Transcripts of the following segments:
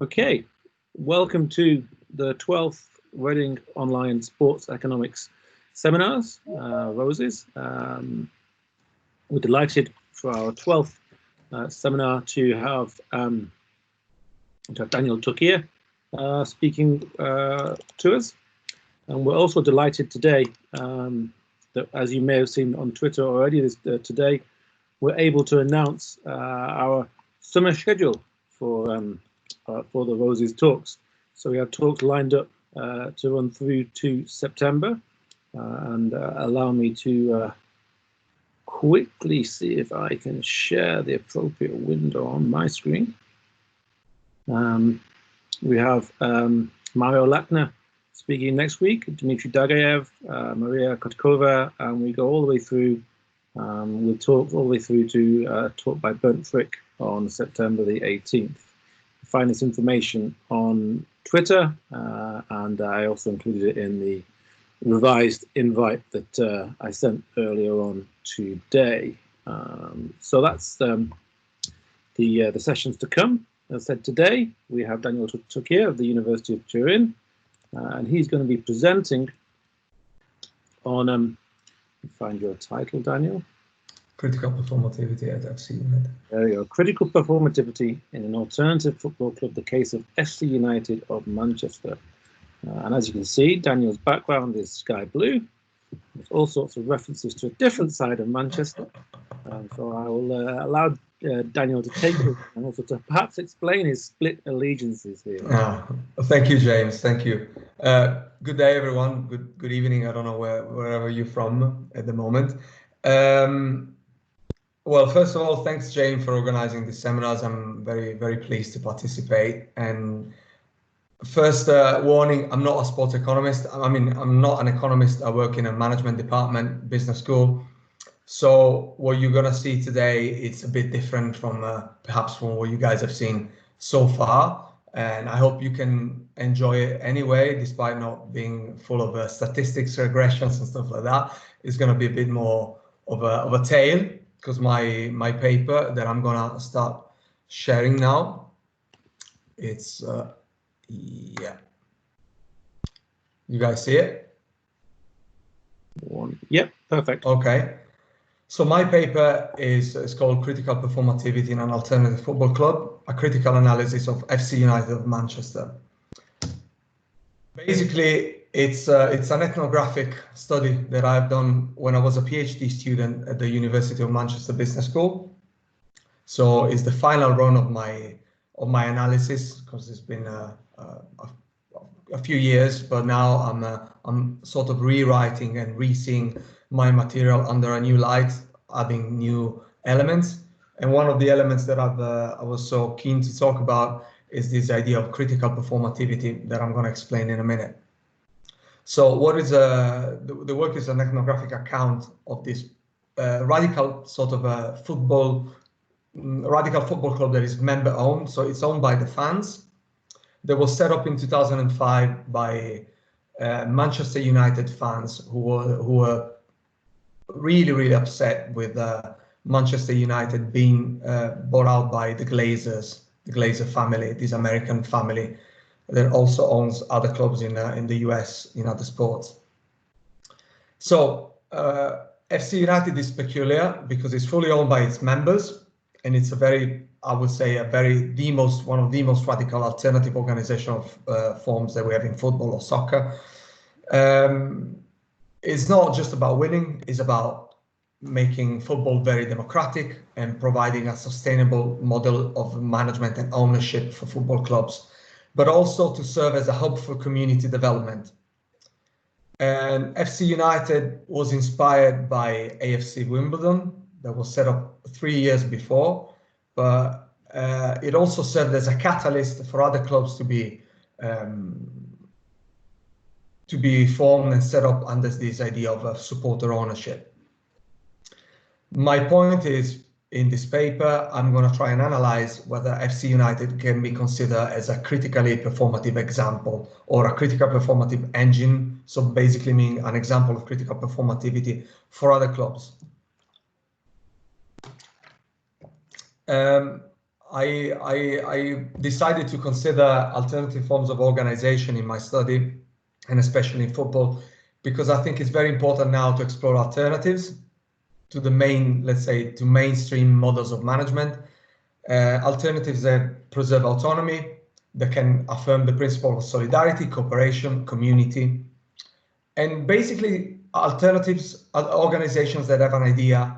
Okay, welcome to the 12th Reading Online Sports Economics Seminars, Roses. We're delighted for our 12th seminar to have Daniel Torchia speaking to us. And we're also delighted today that, as you may have seen on Twitter already today, we're able to announce our summer schedule for the Roses talks. So we have talks lined up to run through to September, and allow me to quickly see if I can share the appropriate window on my screen. We have Mario Lachner speaking next week, Dmitry Dagayev, Maria Kotkova, and we go all the way through. We'll talk all the way through to talk by Bernd Frick on September the 18th. Find this information on Twitter, and I also included it in the revised invite that I sent earlier on today. So that's the sessions to come. As I said, today we have Daniel Torchia of the University of Turin, and he's going to be presenting on, find your title, Daniel. Critical performativity at FC United. There you go. Critical performativity in an alternative football club, the case of FC United of Manchester. And as you can see, Daniel's background is sky blue. There's all sorts of references to a different side of Manchester. So I will allow Daniel to take it and also to perhaps explain his split allegiances here. Thank you, James. Thank you. Good day, everyone. Good evening. I don't know wherever you're from at the moment. Well, first of all, thanks, James, for organizing these seminars. I'm very pleased to participate. And first warning, I'm not a sports economist. I mean, I'm not an economist. I work in a management department, business school. So what you're going to see today, it's a bit different from perhaps from what you guys have seen so far. And I hope you can enjoy it anyway, despite not being full of statistics, regressions and stuff like that. It's going to be a bit more of a tale, because my paper that I'm gonna start sharing now, it's yeah, you guys see it? Yep, perfect. Okay, so my paper is called Critical Performativity in an Alternative Football Club, a critical analysis of FC United of Manchester. Basically, it's an ethnographic study that I've done when I was a PhD student at the University of Manchester Business School. So it's the final run of my analysis, because it's been a few years, but now I'm sort of rewriting and re-seeing my material under a new light, adding new elements. And one of the elements that I was so keen to talk about is this idea of critical performativity that I'm going to explain in a minute. So what is the work is an ethnographic account of this radical sort of a radical football club that is member owned. So it's owned by the fans. That was set up in 2005 by Manchester United fans who were really upset with Manchester United being bought out by the Glazers, the Glazer family, this American family that also owns other clubs in the US in other sports. So FC United is peculiar because it's fully owned by its members, and it's a very, I would say, one of the most radical alternative organizational forms that we have in football or soccer. It's not just about winning; it's about making football very democratic and providing a sustainable model of management and ownership for football clubs, but also to serve as a hub for community development. And FC United was inspired by AFC Wimbledon, that was set up 3 years before, but it also served as a catalyst for other clubs to be formed and set up under this idea of supporter ownership. My point is, in this paper, I'm going to try and analyze whether FC United can be considered as a critically performative example or a critical performative engine. So basically meaning an example of critical performativity for other clubs. I decided to consider alternative forms of organization in my study, and especially in football, because I think it's very important now to explore alternatives to the let's say, to mainstream models of management. Alternatives that preserve autonomy, that can affirm the principle of solidarity, cooperation, community, and basically alternatives are organizations that have an idea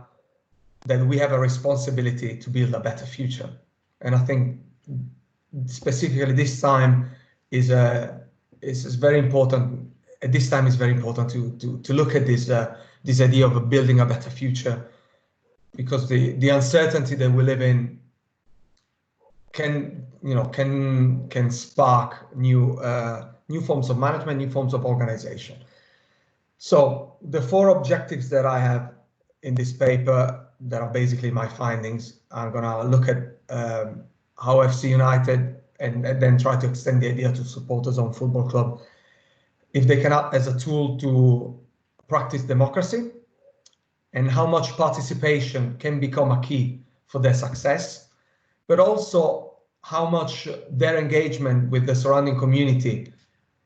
that we have a responsibility to build a better future. And I think specifically this time is very important. At this time, it's very important to look at this idea of building a better future, because the uncertainty that we live in can spark new forms of management, new forms of organization. So the 4 objectives that I have in this paper, that are basically my findings, I'm gonna look at how FC United and then try to extend the idea to supporters on football club, if they can act as a tool to practice democracy, and how much participation can become a key for their success, but also how much their engagement with the surrounding community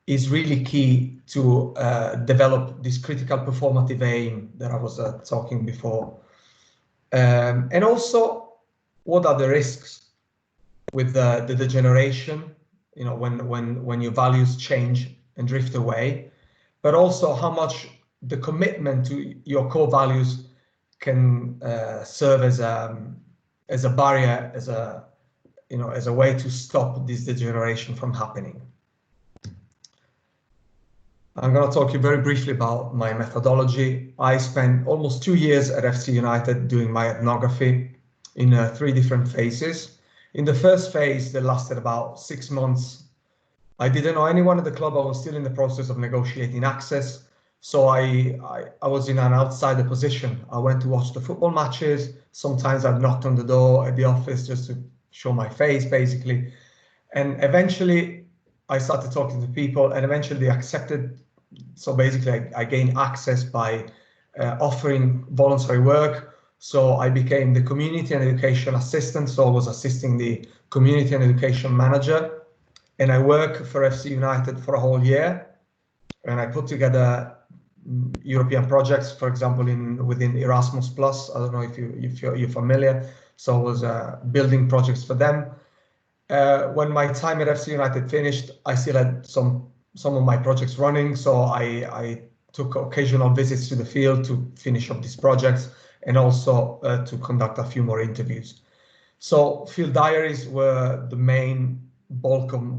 is really key to develop this critical performative aim that I was talking before. And also, what are the risks with the degeneration, when your values change and drift away, but also how much the commitment to your core values can serve as a barrier, as a way to stop this degeneration from happening. I'm going to talk to you very briefly about my methodology. I spent almost 2 years at FC United doing my ethnography in 3 different phases. In the first phase, that lasted about 6 months, I didn't know anyone at the club. I was still in the process of negotiating access. So I was in an outsider position. I went to watch the football matches. Sometimes I knocked on the door at the office just to show my face, basically. And eventually I started talking to people, and eventually they accepted. So basically I gained access by offering voluntary work. So I became the community and education assistant. So I was assisting the community and education manager, and I worked for FC United for a whole year. And I put together European projects, for example, within Erasmus Plus. I don't know if you're familiar. So I was building projects for them. When my time at FC United finished, I still had some of my projects running. So I took occasional visits to the field to finish up these projects, and also to conduct a few more interviews. So field diaries were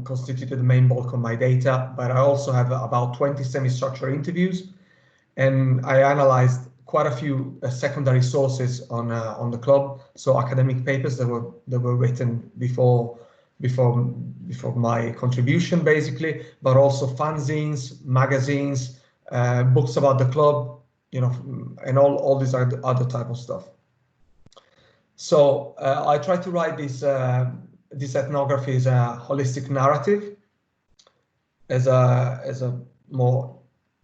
constituted the main bulk of my data, but I also have about 20 semi-structured interviews, and I analyzed quite a few secondary sources on the club. So academic papers that were written before my contribution, basically, but also fanzines, magazines, books about the club, and all these other type of stuff. So I try to write this ethnography as a holistic narrative, as a more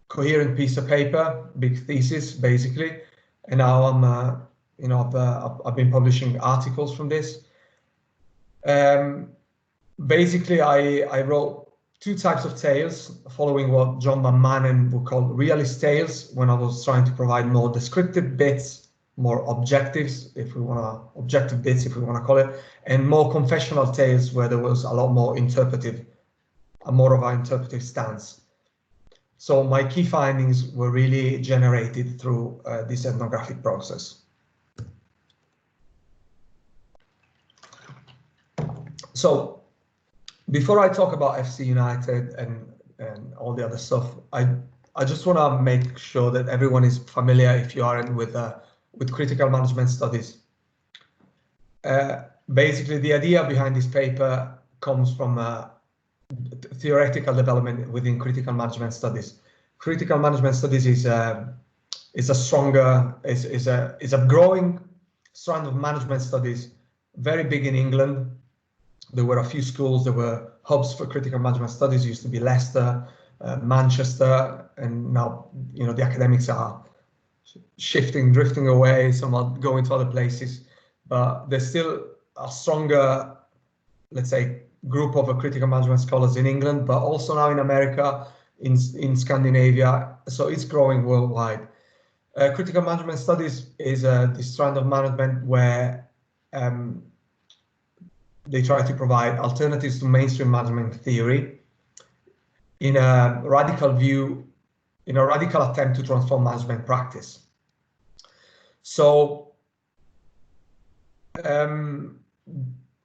coherent piece of paper, big thesis, basically. And now I've been publishing articles from this. Basically, I wrote 2 types of tales, following what John Van Manen would call realist tales, when I was trying to provide more descriptive bits, more objective bits, if we want to call it, and more confessional tales where there was a lot more more of an interpretive stance. So my key findings were really generated through this ethnographic process. So before I talk about FC United and all the other stuff, I just want to make sure that everyone is familiar, if you aren't, with critical management studies. Basically, the idea behind this paper comes from theoretical development within critical management studies. Critical management studies is a growing strand of management studies, very big in England. There were a few schools, there were hubs for critical management studies. It used to be Leicester, Manchester, and now the academics are drifting away. Some are going to other places, but there's still a stronger let's say, group of critical management scholars in England, but also now in America, in Scandinavia. So it's growing worldwide. Critical management studies is this strand of management where they try to provide alternatives to mainstream management theory in a radical attempt to transform management practice. So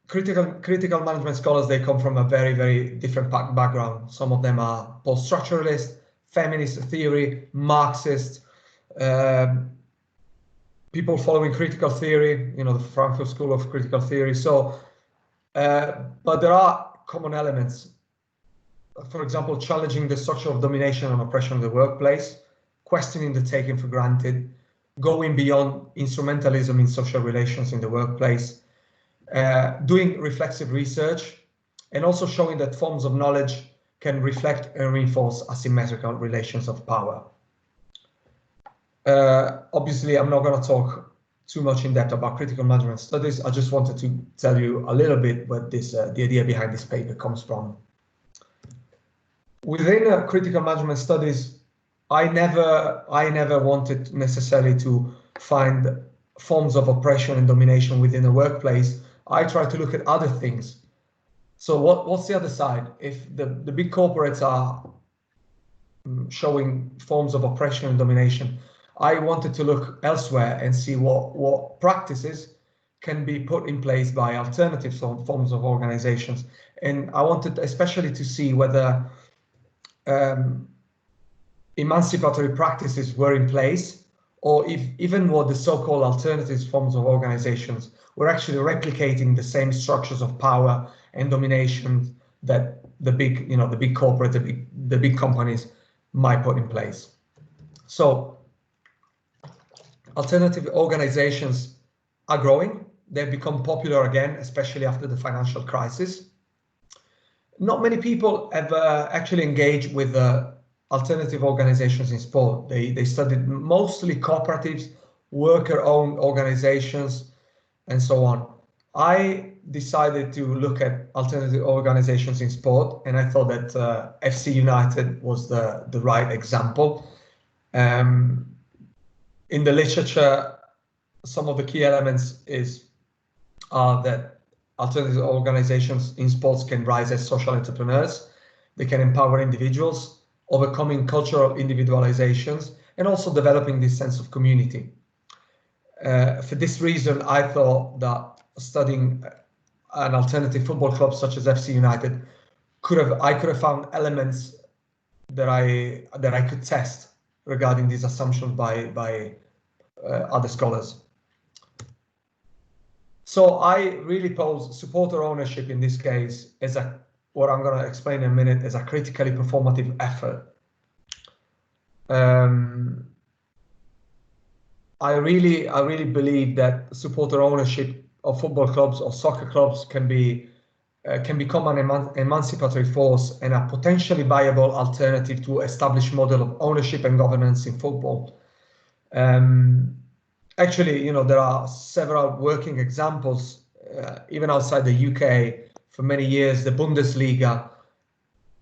critical management scholars, they come from a very, very different background. Some of them are post-structuralist, feminist theory, Marxist, people following critical theory, the Frankfurt School of Critical Theory. So, but there are common elements. For example, challenging the structure of domination and oppression in the workplace, questioning the taken for granted, going beyond instrumentalism in social relations in the workplace, doing reflexive research, and also showing that forms of knowledge can reflect and reinforce asymmetrical relations of power. Obviously, I'm not going to talk too much in depth about critical management studies. I just wanted to tell you a little bit what the idea behind this paper comes from. Within critical management studies, I never wanted necessarily to find forms of oppression and domination within the workplace. I try to look at other things. So what's the other side? If the big corporates are showing forms of oppression and domination, I wanted to look elsewhere and see what practices can be put in place by alternative forms of organizations. And I wanted especially to see whether emancipatory practices were in place, or if even what the so-called alternative forms of organizations were actually replicating the same structures of power and domination that the big corporate, the big companies might put in place. So alternative organizations are growing. They've become popular again, especially after the financial crisis. Not many people have actually engaged with alternative organizations in sport. They studied mostly cooperatives, worker-owned organizations, and so on. I decided to look at alternative organizations in sport, and I thought that FC United was the right example. In the literature, some of the key elements are that alternative organizations in sports can rise as social entrepreneurs. They can empower individuals, overcoming cultural individualizations, and also developing this sense of community. For this reason, I thought that studying an alternative football club such as FC United I could have found elements that I could test regarding these assumptions by other scholars. So I really pose supporter ownership in this case as what I'm going to explain in a minute, as a critically performative effort. I really believe that supporter ownership of football clubs or soccer clubs can become an emancipatory force and a potentially viable alternative to established model of ownership and governance in football. Actually, there are several working examples, even outside the UK. For many years, the Bundesliga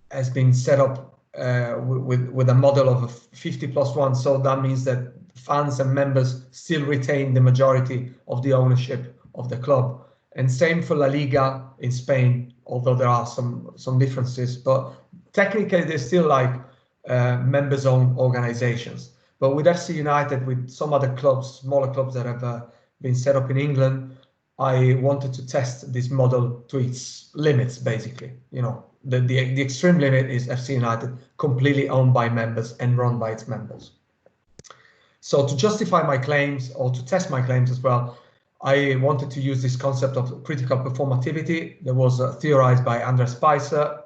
has been set up with a model of a 50+1. So that means that fans and members still retain the majority of the ownership of the club. And same for La Liga in Spain, although there are some differences. But technically, they're still like members-owned organizations. But with FC United, with some other clubs, smaller clubs that have been set up in England, I wanted to test this model to its limits, basically. The extreme limit is FC United, completely owned by members and run by its members. So to justify my claims, or to test my claims as well, I wanted to use this concept of critical performativity that was theorized by Andreas Spicer,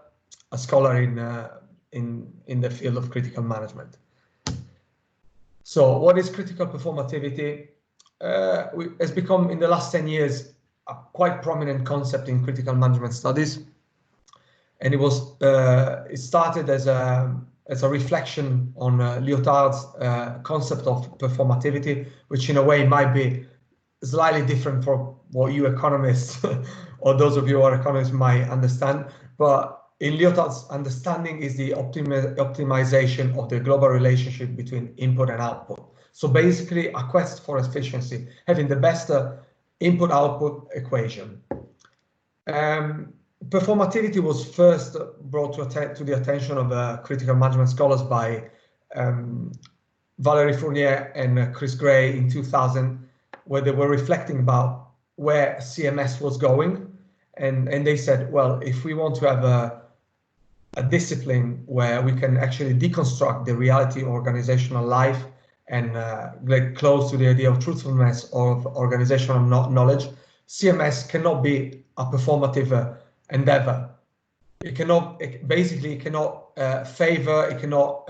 a scholar in the field of critical management. So what is critical performativity? Has become, in the last 10 years, a quite prominent concept in critical management studies. And it started as a reflection on Lyotard's concept of performativity, which in a way might be slightly different what you economists or those of you who are economists might understand, but in Lyotard's understanding is the optimization of the global relationship between input and output. So basically a quest for efficiency, having the best input-output equation. Performativity was first brought to the attention of critical management scholars by Valérie Fournier and Chris Gray in 2000, where they were reflecting about where CMS was going. And they said, well, if we want to have a discipline where we can actually deconstruct the reality of organizational life and get close to the idea of truthfulness of organizational knowledge, CMS cannot be a performative endeavor. It cannot, basically, it cannot favor, it cannot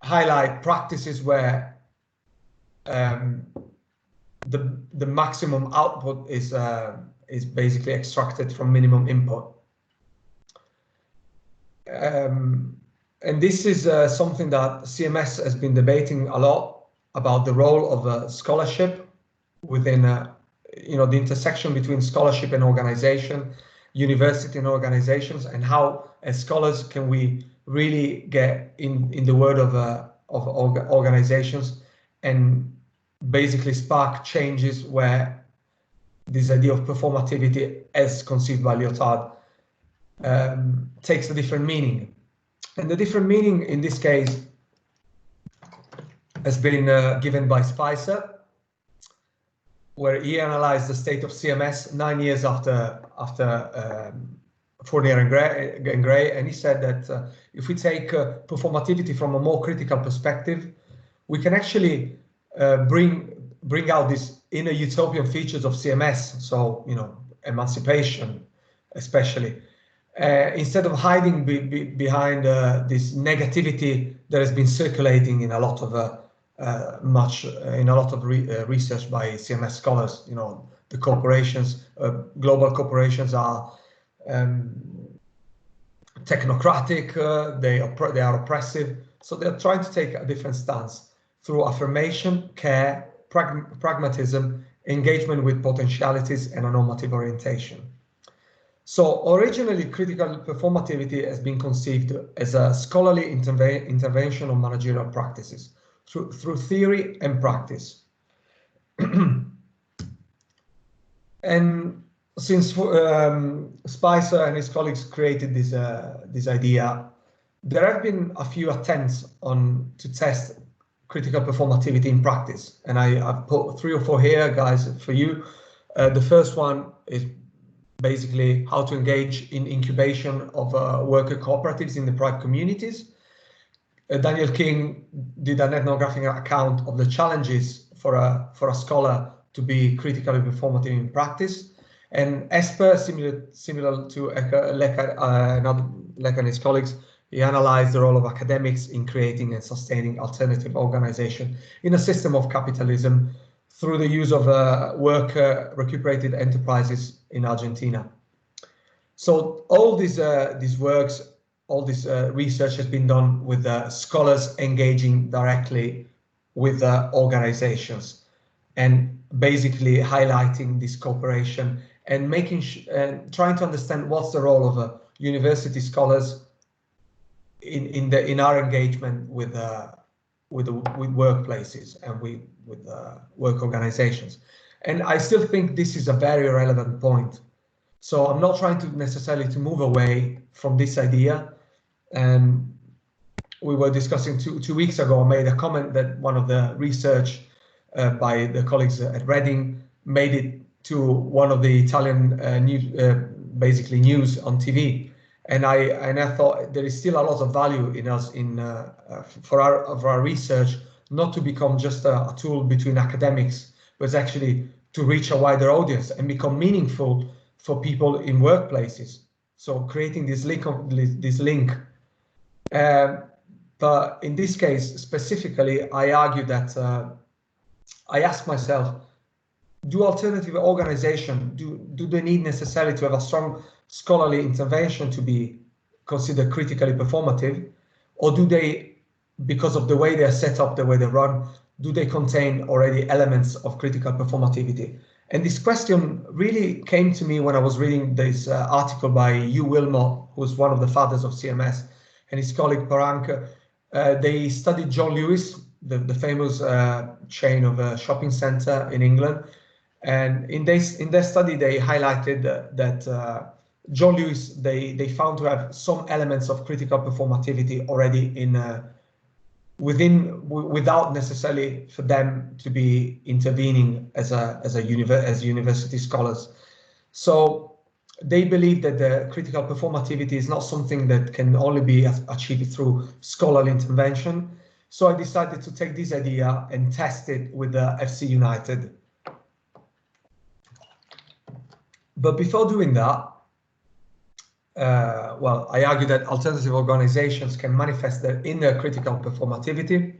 highlight practices where the maximum output is basically extracted from minimum input. And this is something that CMS has been debating a lot about, the role of scholarship within, the intersection between scholarship and organization, university and organizations, and how as scholars can we really get in the word of organizations and basically spark changes where this idea of performativity as conceived by Lyotard takes a different meaning. And the different meaning in this case has been given by Spicer, where he analyzed the state of CMS 9 years after Fournier and Gray, and he said that if we take performativity from a more critical perspective, we can actually bring out these inner utopian features of CMS, so emancipation especially, instead of hiding behind this negativity that has been circulating in a lot of research by CMS scholars. The corporations, global corporations are technocratic, they are oppressive, so they're trying to take a different stance through affirmation, care, pragmatism, engagement with potentialities, and a normative orientation. So originally, critical performativity has been conceived as a scholarly intervention on managerial practices through theory and practice. And since Spicer and his colleagues created this idea, there have been a few attempts to test critical performativity in practice. And I've put 3 or 4 here, guys, for you. The first one is basically how to engage in incubation of worker cooperatives in the private communities. Daniel King did an ethnographic account of the challenges for a scholar to be critically performative in practice. And Esper, similar to Lecker and his colleagues, he analyzed the role of academics in creating and sustaining alternative organization in a system of capitalism through the use of worker recuperated enterprises in Argentina. So all these works, all this research has been done with scholars engaging directly with organizations and basically highlighting this cooperation and trying to understand what's the role of university scholars in our engagement with workplaces and with work organizations. And I still think this is a very relevant point. So I'm not trying to necessarily to move away from this idea. And we were discussing two weeks ago, I made a comment that one of the research by the colleagues at Reading made it to one of the Italian news on TV. And I thought there is still a lot of value in us for our research not to become just a tool between academics, but it's actually to reach a wider audience and become meaningful for people in workplaces. So creating this link. But in this case specifically, I argue that I ask myself, do alternative organizations, do they need necessarily to have a strong scholarly intervention to be considered critically performative, or do they, because of the way they are set up, the way they run, do they contain already elements of critical performativity? And this question really came to me when I was reading this article by Hugh Wilmot, who's one of the fathers of CMS, and his colleague Parank. They studied John Lewis, the famous chain of a shopping center in England. And in their study, they highlighted that John Lewis, they found to have some elements of critical performativity already without necessarily for them to be intervening as university scholars. So they believe that the critical performativity is not something that can only be achieved through scholarly intervention. So I decided to take this idea and test it with the FC United. But before doing that, well, I argue that alternative organizations can manifest their inner critical performativity,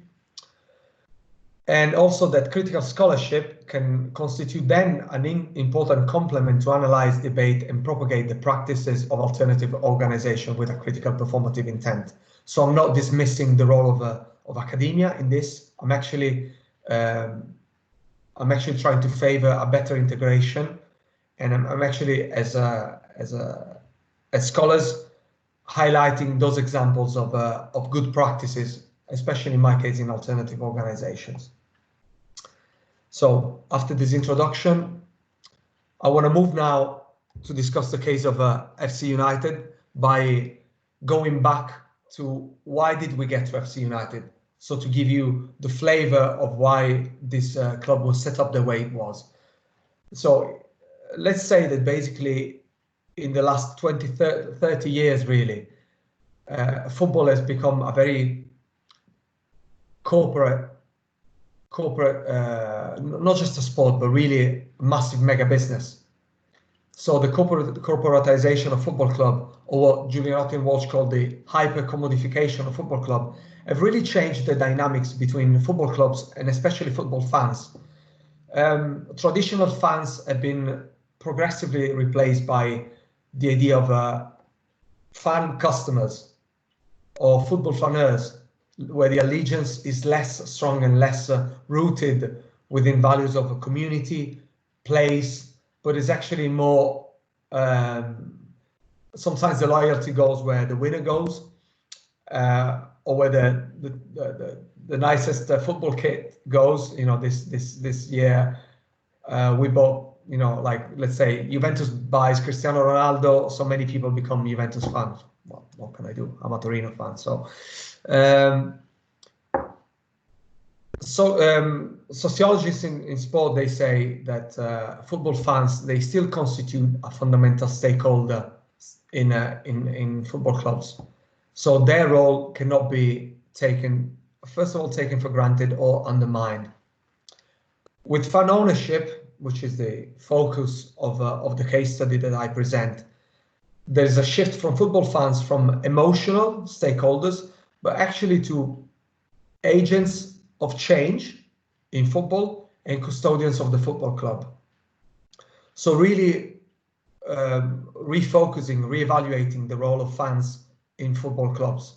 and also that critical scholarship can constitute then an important complement to analyze, debate, and propagate the practices of alternative organization with a critical performative intent. So I'm not dismissing the role of academia in this. I'm actually trying to favor a better integration, and I'm actually as scholars highlighting those examples of good practices, especially in my case in alternative organizations. So after this introduction, I want to move now to discuss the case of FC United by going back to why did we get to FC United. So to give you the flavor of why this club was set up the way it was. So let's say that basically in the last 20, 30 years, really, football has become a very corporate, not just a sport, but really a massive mega business. So the corporatization of football club, or what Julian Otten Walsh called the hyper-commodification of football club, have really changed the dynamics between football clubs and especially football fans. Traditional fans have been progressively replaced by the idea of fan customers or football fanners, where the allegiance is less strong and less rooted within values of a community, place, but is actually more, sometimes the loyalty goes where the winner goes, or where the nicest football kit goes. You know, this year we bought, you know, like, let's say Juventus buys Cristiano Ronaldo, so many people become Juventus fans. Well, what can I do? I'm a Torino fan. So sociologists in sport, they say that football fans, they still constitute a fundamental stakeholder in football clubs. So their role cannot be taken, first of all, taken for granted or undermined. With fan ownership, which is the focus of the case study that I present, there's a shift from football fans from emotional stakeholders, but actually to agents of change in football and custodians of the football club. So really refocusing, reevaluating the role of fans in football clubs.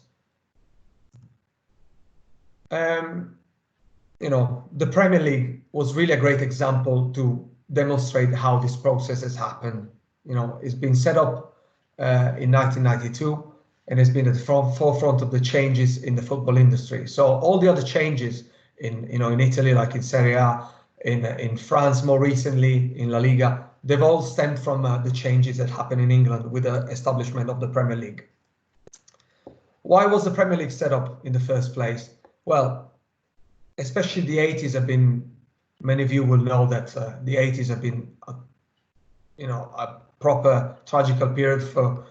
You know, the Premier League was really a great example to demonstrate how this process has happened. You know, it's been set up in 1992 and has been at the forefront of the changes in the football industry. So all the other changes in Italy, like in Serie A, in France more recently, in La Liga, they've all stemmed from the changes that happened in England with the establishment of the Premier League. Why was the Premier League set up in the first place? Well, especially the 80s have been, many of you will know that the 80s have been, a proper tragical period for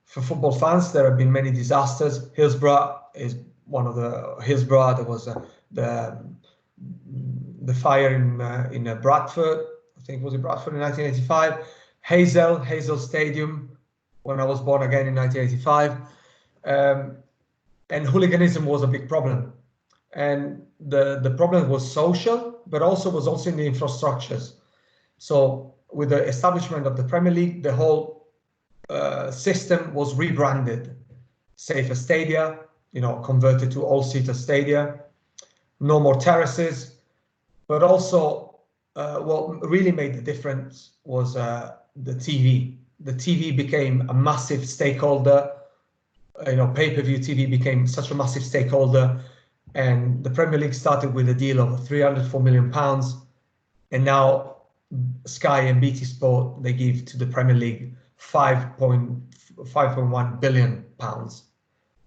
football fans. There have been many disasters. Hillsborough is one of the, there was the fire in Bradford, I think it was in Bradford in 1985. Hazel Stadium, when I was born again in 1985. And hooliganism was a big problem. And the problem was social, but also was in the infrastructures. So with the establishment of the Premier League, the whole system was rebranded. Safer stadia, converted to all-seater stadia. no more terraces, but also what really made the difference was the TV. The TV became a massive stakeholder. Pay-per-view TV became such a massive stakeholder, and the Premier League started with a deal of £304 million, and now Sky and BT Sport, they give to the Premier League £5.1 billion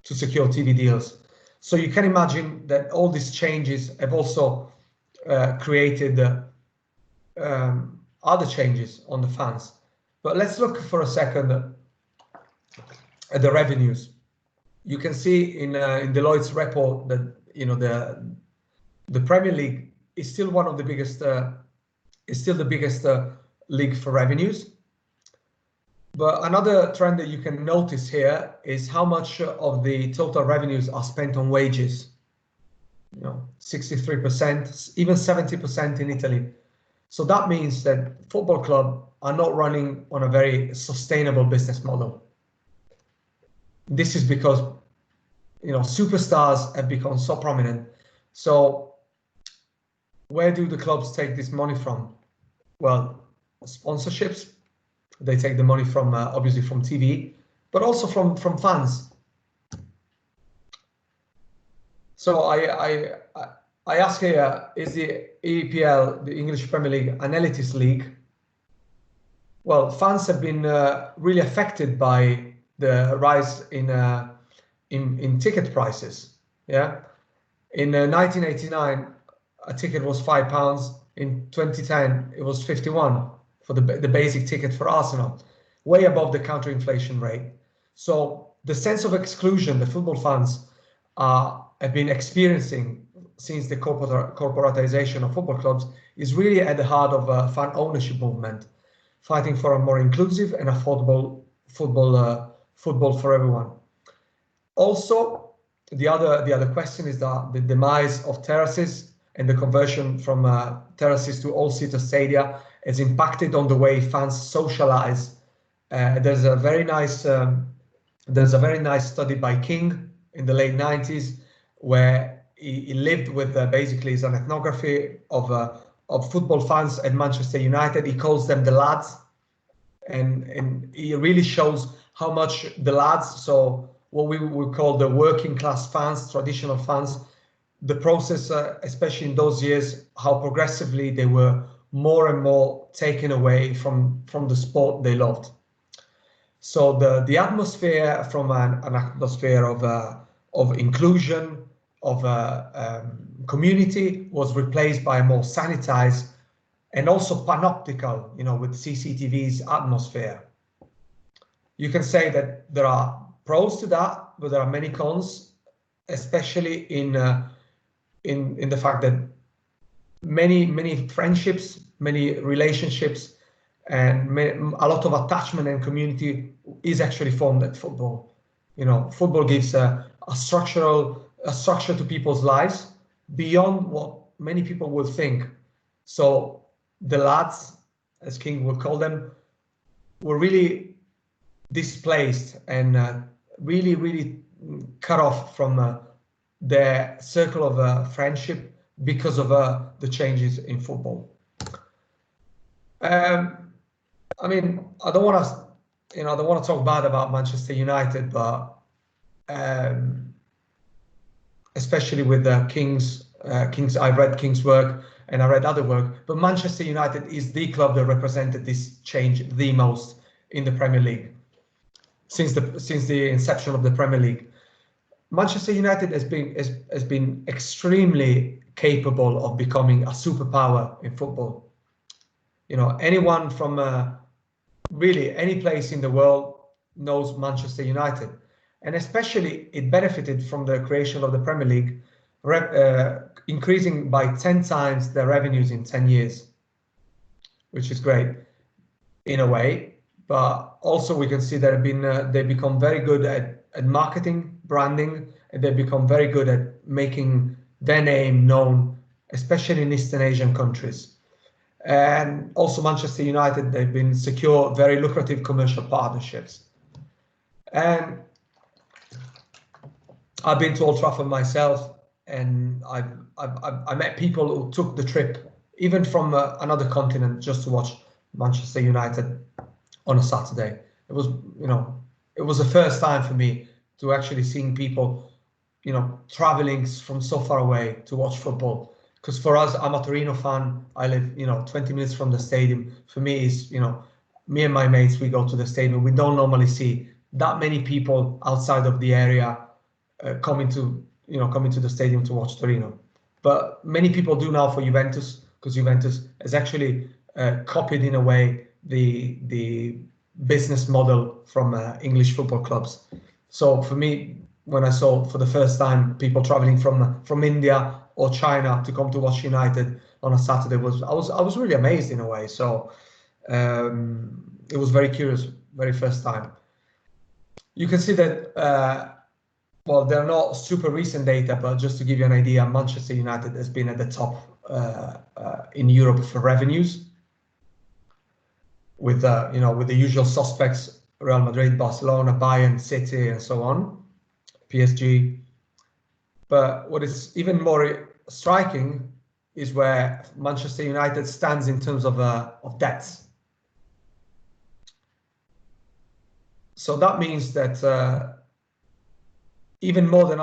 to secure TV deals. So you can imagine that all these changes have also created other changes on the fans. But let's look for a second at the revenues. You can see in Deloitte's report that the Premier League is still one of the biggest league for revenues. But another trend that you can notice here is how much of the total revenues are spent on wages. 63%, even 70% in Italy. So that means that football clubs are not running on a very sustainable business model. This is because superstars have become so prominent. So where do the clubs take this money from? Well, sponsorships. They take the money from obviously from TV, but also from fans. So I ask here, is the EPL, the English Premier League, an elitist league? Well, fans have been really affected by the rise in ticket prices. Yeah, in 1989, a ticket was £5. In 2010, it was 51 for the basic ticket for Arsenal, way above the counter-inflation rate. So the sense of exclusion the football fans have been experiencing since the corporatization of football clubs is really at the heart of a fan ownership movement, fighting for a more inclusive and affordable football for everyone. Also, the other question is that the demise of terraces and the conversion from terraces to all-seater stadia has impacted on the way fans socialize. There's a very nice study by King in the late 90s where he lived with basically an ethnography of football fans at Manchester United. He calls them the lads, and he really shows how much the lads, so what we would call the working class fans, traditional fans, the process, especially in those years, how progressively they were more and more taken away from the sport they loved. So the atmosphere from an atmosphere of inclusion, of community, was replaced by a more sanitized and also panoptical, with CCTV's atmosphere. You can say that there are pros to that, but there are many cons, especially in the fact that many friendships, many relationships, and a lot of attachment and community is actually formed at football. Football gives a structure to people's lives beyond what many people will think. So the lads, as King would call them, were really displaced and really cut off from their circle of friendship because of the changes in football. I mean, I don't want to talk bad about Manchester United, but especially with King's, I've read King's work and I read other work, but Manchester United is the club that represented this change the most in the Premier League since the inception of the Premier League. Manchester United has been extremely capable of becoming a superpower in football. Anyone from really any place in the world knows Manchester United, and especially it benefited from the creation of the Premier League, increasing by 10 times their revenues in 10 years, which is great in a way. But also we can see that they've become very good at marketing, branding, and they've become very good at making their name known, especially in Eastern Asian countries. And also Manchester United, they've been secure very lucrative commercial partnerships. And I've been to Old Trafford myself, and I met people who took the trip even from another continent just to watch Manchester United on a Saturday. It was, you know, it was the first time for me to actually seeing people, you know, traveling from so far away to watch football. Because for us, I'm a Torino fan. I live, you know, 20 minutes from the stadium. For me, is, you know, me and my mates, we go to the stadium. We don't normally see that many people outside of the area coming to the stadium to watch Torino. But many people do now for Juventus, because Juventus has actually copied in a way the business model from English football clubs. So for me, when I saw for the first time people traveling from India or China to come to watch United on a Saturday, I was really amazed in a way. So it was very curious, very first time. You can see that, well, they're not super recent data, but just to give you an idea, Manchester United has been at the top in Europe for revenues, with with the usual suspects: Real Madrid, Barcelona, Bayern, City, and so on, PSG. But what is even more striking is where Manchester United stands in terms of debts. So that means that even more than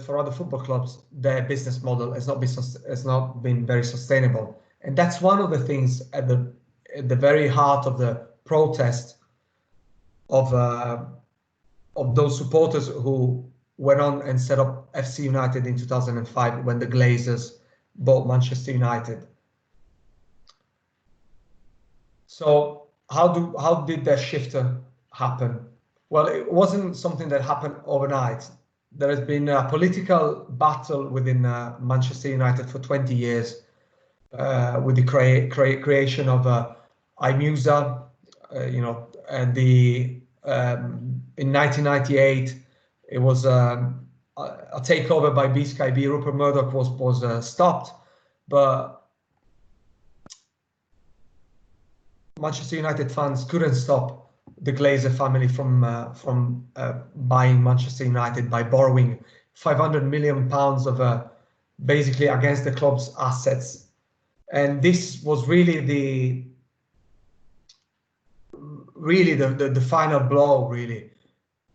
for other football clubs, their business model has not been very sustainable, and that's one of the things at the very heart of the protest of those supporters who went on and set up FC United in 2005 when the Glazers bought Manchester United. So how did that shift happen? Well, it wasn't something that happened overnight. There has been a political battle within Manchester United for 20 years with the creation of IMUSA, and in 1998 it was a takeover by BSkyB. Rupert Murdoch was stopped, but Manchester United fans couldn't stop the Glazer family from buying Manchester United by borrowing £500 million of basically against the club's assets, and this was really the final blow, really,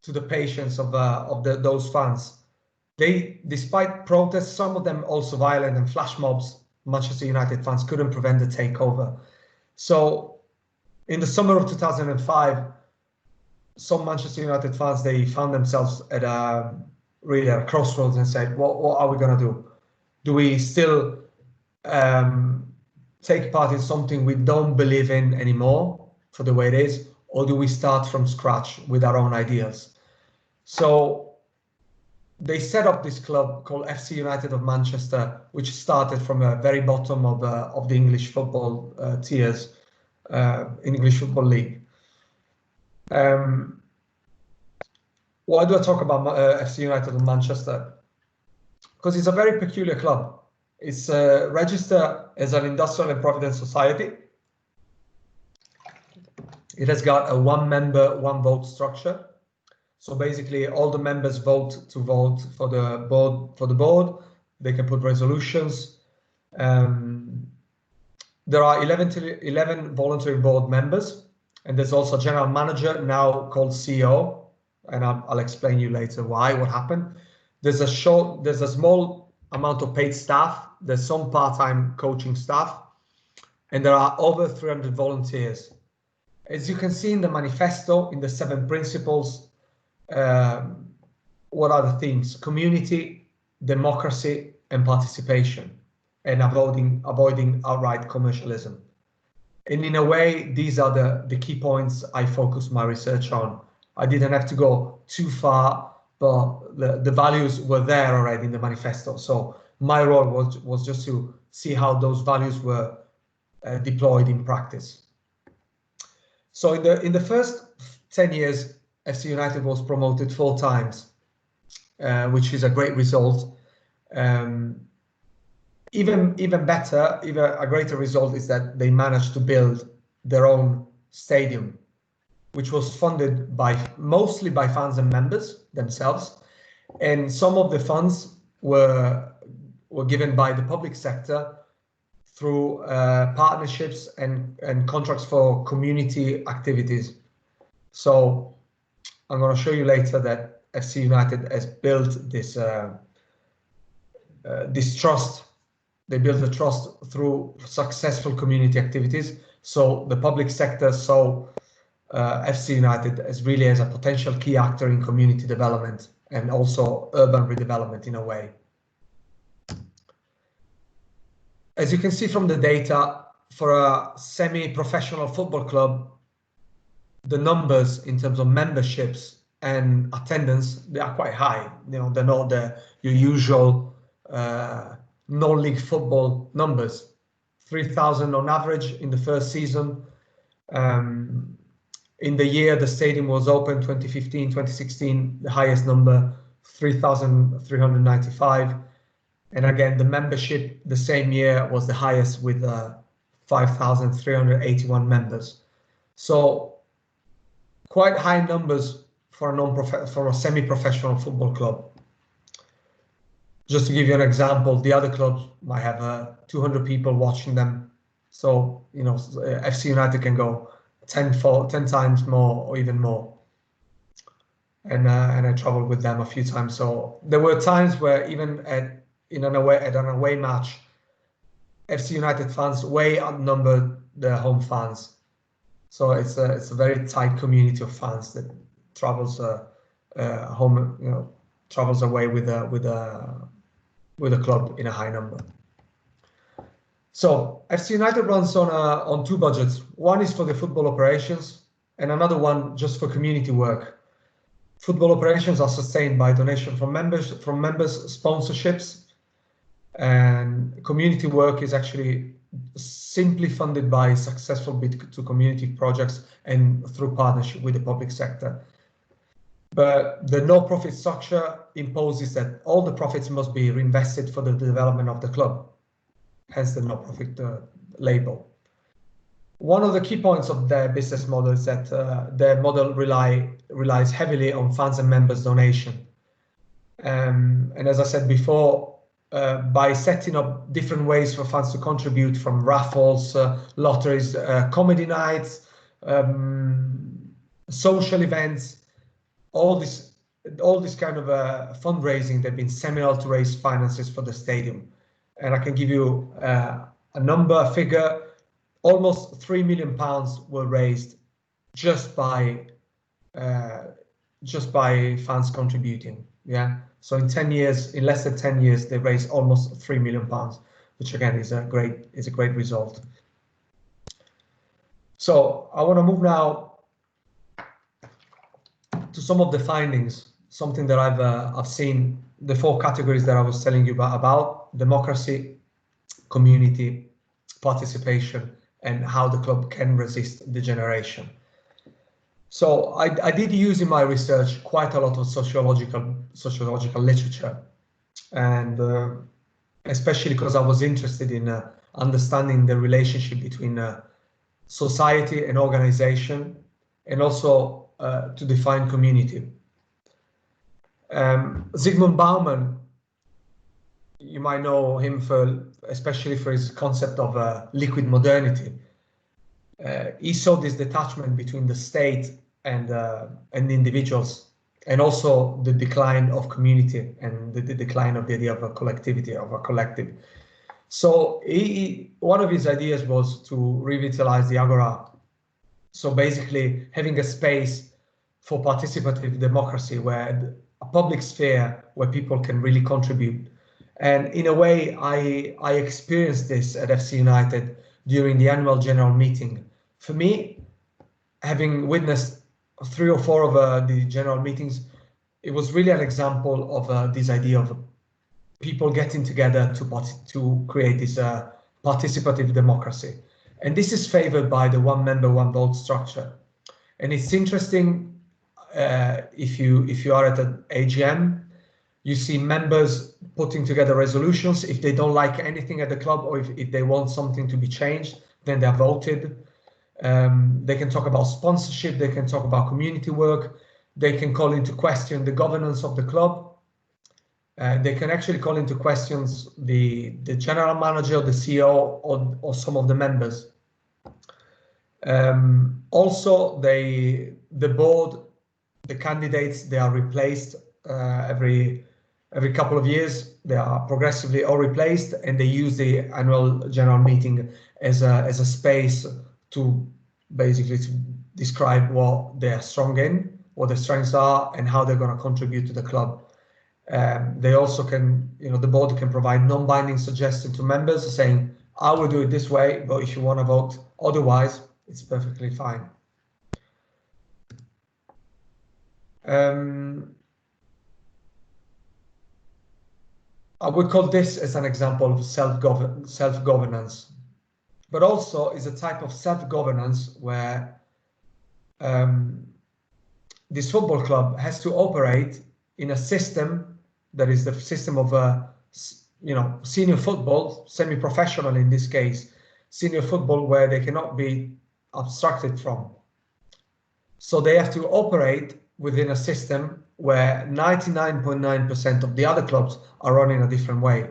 to the patience of those fans. They, despite protests, some of them also violent and flash mobs, Manchester United fans couldn't prevent the takeover. So in the summer of 2005, some Manchester United fans, they found themselves at a crossroads and said, what are we going to do? Do we still take part in something we don't believe in anymore for the way it is, or do we start from scratch with our own ideas? So they set up this club called FC United of Manchester, which started from a very bottom of the English football tiers, English Football League. Why do I talk about FC United of Manchester? Because it's a very peculiar club. It's registered as an industrial and provident society. It has got a one member, one vote structure. So basically all the members vote for the board. They can put resolutions. There are 11 voluntary board members, and there's also a general manager now called CEO, and I'll explain you later what happened. There's a small amount of paid staff. There's some part-time coaching staff, and there are over 300 volunteers. As you can see in the manifesto, in the 7 principles, what are the themes? Community, democracy, and participation, and avoiding outright commercialism. And in a way, these are the key points I focus my research on. I didn't have to go too far, but the values were there already in the manifesto. So my role was just to see how those values were deployed in practice. So in the first 10 years, FC United was promoted 4 times, which is a great result. Even better, even a greater result is that they managed to build their own stadium, which was funded mostly by fans and members themselves, and some of the funds were were given by the public sector through partnerships and contracts for community activities. So I'm going to show you later that FC United has built this this trust. They built the trust through successful community activities. So the public sector saw FC United as really as a potential key actor in community development and also urban redevelopment in a way. As you can see from the data, for a semi-professional football club, the numbers in terms of memberships and attendance, they are quite high. You know, they're not your usual non-league football numbers. 3,000 on average in the first season. In the year the stadium was open, 2015, 2016, the highest number, 3,395. And again, the membership the same year was the highest with 5,381 members. So quite high numbers for a semi-professional football club. Just to give you an example, the other clubs might have 200 people watching them. So, you know, FC United can go 10 times more or even more. And I traveled with them a few times. So there were times where even at an away match, FC United fans way outnumbered their home fans. So it's a very tight community of fans that travels home, you know, travels away with a club in a high number. So FC United runs on two budgets. One is for the football operations and another one just for community work. Football operations are sustained by donation from members, sponsorships, and community work is actually simply funded by successful bid to community projects and through partnership with the public sector. But the no-profit structure imposes that all the profits must be reinvested for the development of the club, hence the no-profit label. One of the key points of their business model is that their model relies heavily on fans and members donation. And as I said before, by setting up different ways for fans to contribute, from raffles, lotteries, comedy nights, social events, all this kind of fundraising, they've been seminal to raise finances for the stadium. And I can give you a figure. Almost £3 million were raised just by fans contributing. Yeah. So in 10 years, in less than 10 years, they raised almost £3 million, which again is a great result. So I want to move now to some of the findings, something that I've seen, the four categories that I was telling you about: democracy, community, participation, and how the club can resist degeneration. So I did use in my research quite a lot of sociological literature, and especially because I was interested in understanding the relationship between society and organization, and also to define community. Zygmunt Bauman, you might know him especially for his concept of liquid modernity. He saw this detachment between the state and individuals, and also the decline of community and the decline of the idea of a collectivity, of a collective. So one of his ideas was to revitalize the agora. So basically having a space for participative democracy, where a public sphere where people can really contribute. And in a way, I experienced this at FC United during the annual general meeting. For me, having witnessed 3 or 4 of the general meetings, it was really an example of this idea of people getting together to create this participative democracy. And this is favored by the one member, one vote structure. And it's interesting, if you are at an AGM, you see members putting together resolutions. If they don't like anything at the club, or if they want something to be changed, then they're voted. They can talk about sponsorship, they can talk about community work, they can call into question the governance of the club. They can actually call into questions the general manager, the CEO, or some of the members. Also, the board, the candidates, they are replaced every couple of years. They are progressively all replaced, and they use the annual general meeting as a space to basically describe what they are strong in, what their strengths are, and how they're going to contribute to the club. They also can, the board can provide non-binding suggestions to members saying, I will do it this way, but if you want to vote otherwise, it's perfectly fine. I would call this as an example of self-governance, but also is a type of self-governance where this football club has to operate in a system that is the system of senior football, semi-professional in this case, senior football, where they cannot be abstracted from. So they have to operate within a system where 99.9% of the other clubs are run in a different way.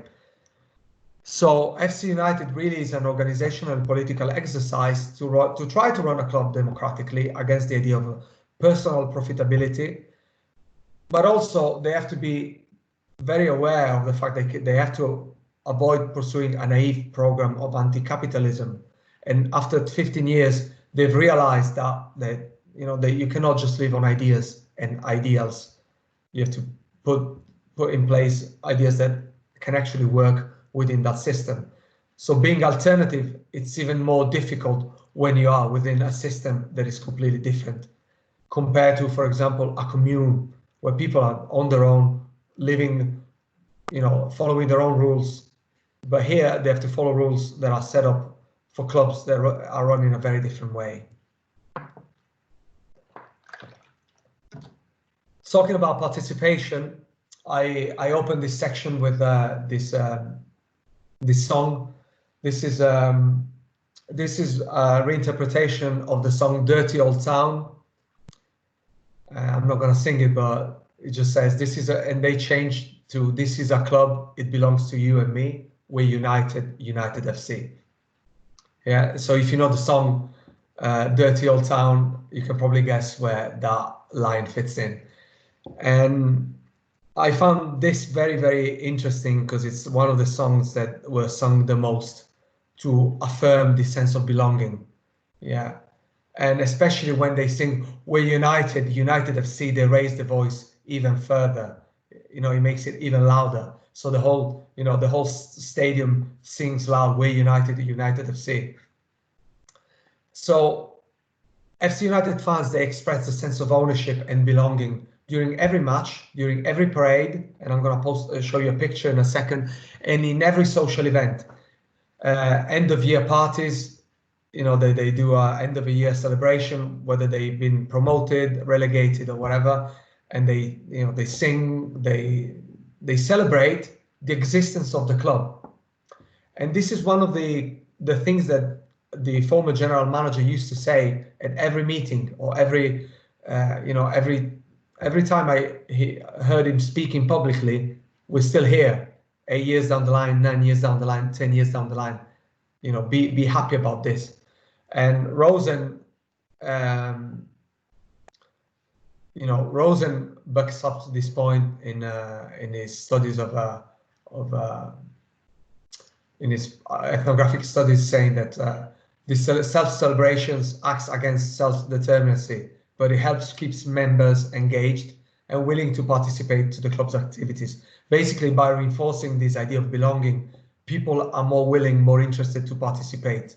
So FC United really is an organizational and political exercise to try to run a club democratically against the idea of personal profitability, but also they have to be very aware of the fact that they have to avoid pursuing a naive program of anti-capitalism. And after 15 years, they've realized that you cannot just live on ideas and ideals. You have to put in place ideas that can actually work within that system. So being alternative, it's even more difficult when you are within a system that is completely different compared to, for example, a commune where people are on their own, living, following their own rules. But here they have to follow rules that are set up for clubs that are run in a very different way. Talking about participation, I opened this section with this song. This is a reinterpretation of the song "Dirty Old Town." I'm not going to sing it, but it just says and they changed to "This is a club. It belongs to you and me. We're United FC." Yeah. So if you know the song "Dirty Old Town," you can probably guess where that line fits in. And I found this very, very interesting because it's one of the songs that were sung the most to affirm the sense of belonging. Yeah. And especially when they sing "We're United FC," they raise the voice even further. It makes it even louder. So the whole stadium sings loud, "We're United FC." So FC United fans, they express a sense of ownership and belonging during every match, during every parade, and I'm going to show you a picture in a second, and in every social event. End of year parties, they do a end of a year celebration, whether they've been promoted, relegated, or whatever, and they sing, they celebrate the existence of the club. And this is one of the things that the former general manager used to say at every meeting, or every time I heard him speaking publicly. We're still here 8 years down the line, 9 years down the line, 10 years down the line. Be happy about this. And Rosen, Rosen backs up this point in his studies in his ethnographic studies, saying that this self-celebrations acts against self-determinacy, but it helps keeps members engaged and willing to participate to the club's activities. Basically, by reinforcing this idea of belonging, people are more willing, more interested to participate.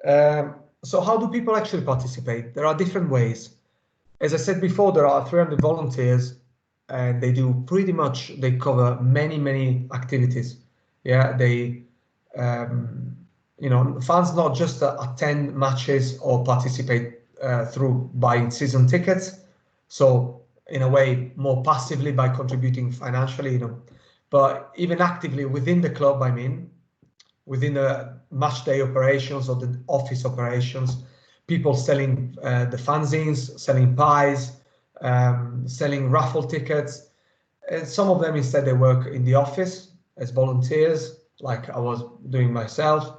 So how do people actually participate? There are different ways. As I said before, there are 300 volunteers, and they do they cover many activities. Yeah, they, fans not just attend matches or participate through buying season tickets, so in a way more passively by contributing financially, but even actively within the club. I mean, within the match day operations or the office operations, people selling the fanzines, selling pies, selling raffle tickets, And some of them instead they work in the office as volunteers, like I was doing myself.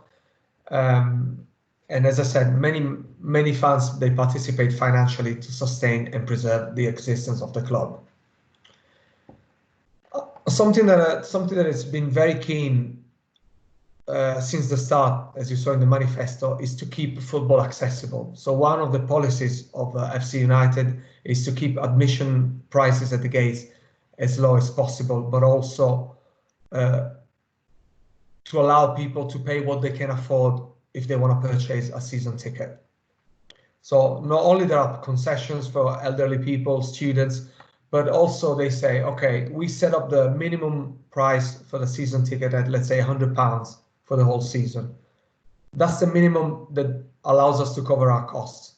And as I said, many fans, they participate financially to sustain and preserve the existence of the club. Something that has been very keen since the start, as you saw in the manifesto, is to keep football accessible. So one of the policies of FC United is to keep admission prices at the gates as low as possible, but also to allow people to pay what they can afford if they want to purchase a season ticket. So not only there are concessions for elderly people, students, but also they say, okay, we set up the minimum price for the season ticket at, let's say, £100 for the whole season. That's the minimum that allows us to cover our costs.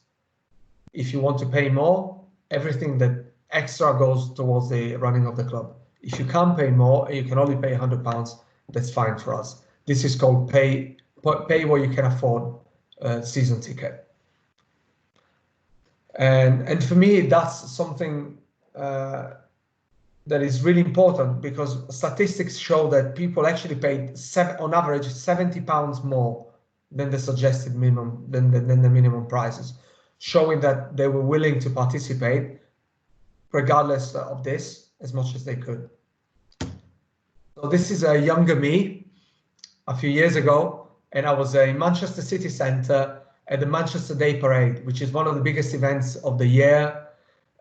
If you want to pay more, everything that extra goes towards the running of the club. If you can't pay more and you can only pay £100, that's fine for us. This is called pay what you can afford season ticket. And for me, that's something that is really important, because statistics show that people actually paid on average £70 more than the suggested minimum, than the minimum prices, showing that they were willing to participate regardless of this as much as they could. So this is a younger me a few years ago, and I was in Manchester City Centre at the Manchester Day Parade, which is one of the biggest events of the year.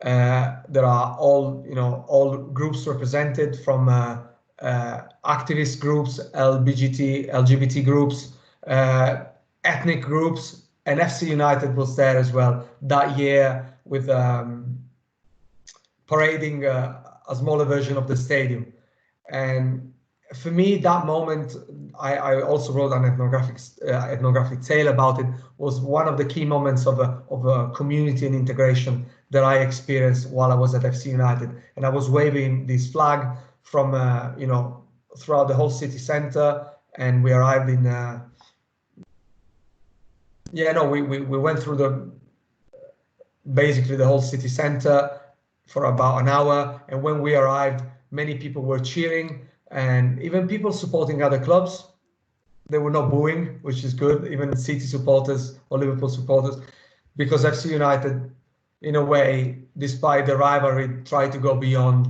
There are all groups represented, from activist groups, LGBT groups, ethnic groups, and FC United was there as well that year with parading a smaller version of the stadium. And for me, that moment, I also wrote an ethnographic tale about it, was one of the key moments of a community and integration that I experienced while I was at FC United. And I was waving this flag from throughout the whole city centre, and we arrived in we went through basically the whole city centre for about an hour, and when we arrived, many people were cheering, and even people supporting other clubs. They were not booing, which is good, even City supporters or Liverpool supporters, because FC United, in a way, despite the rivalry, tried to go beyond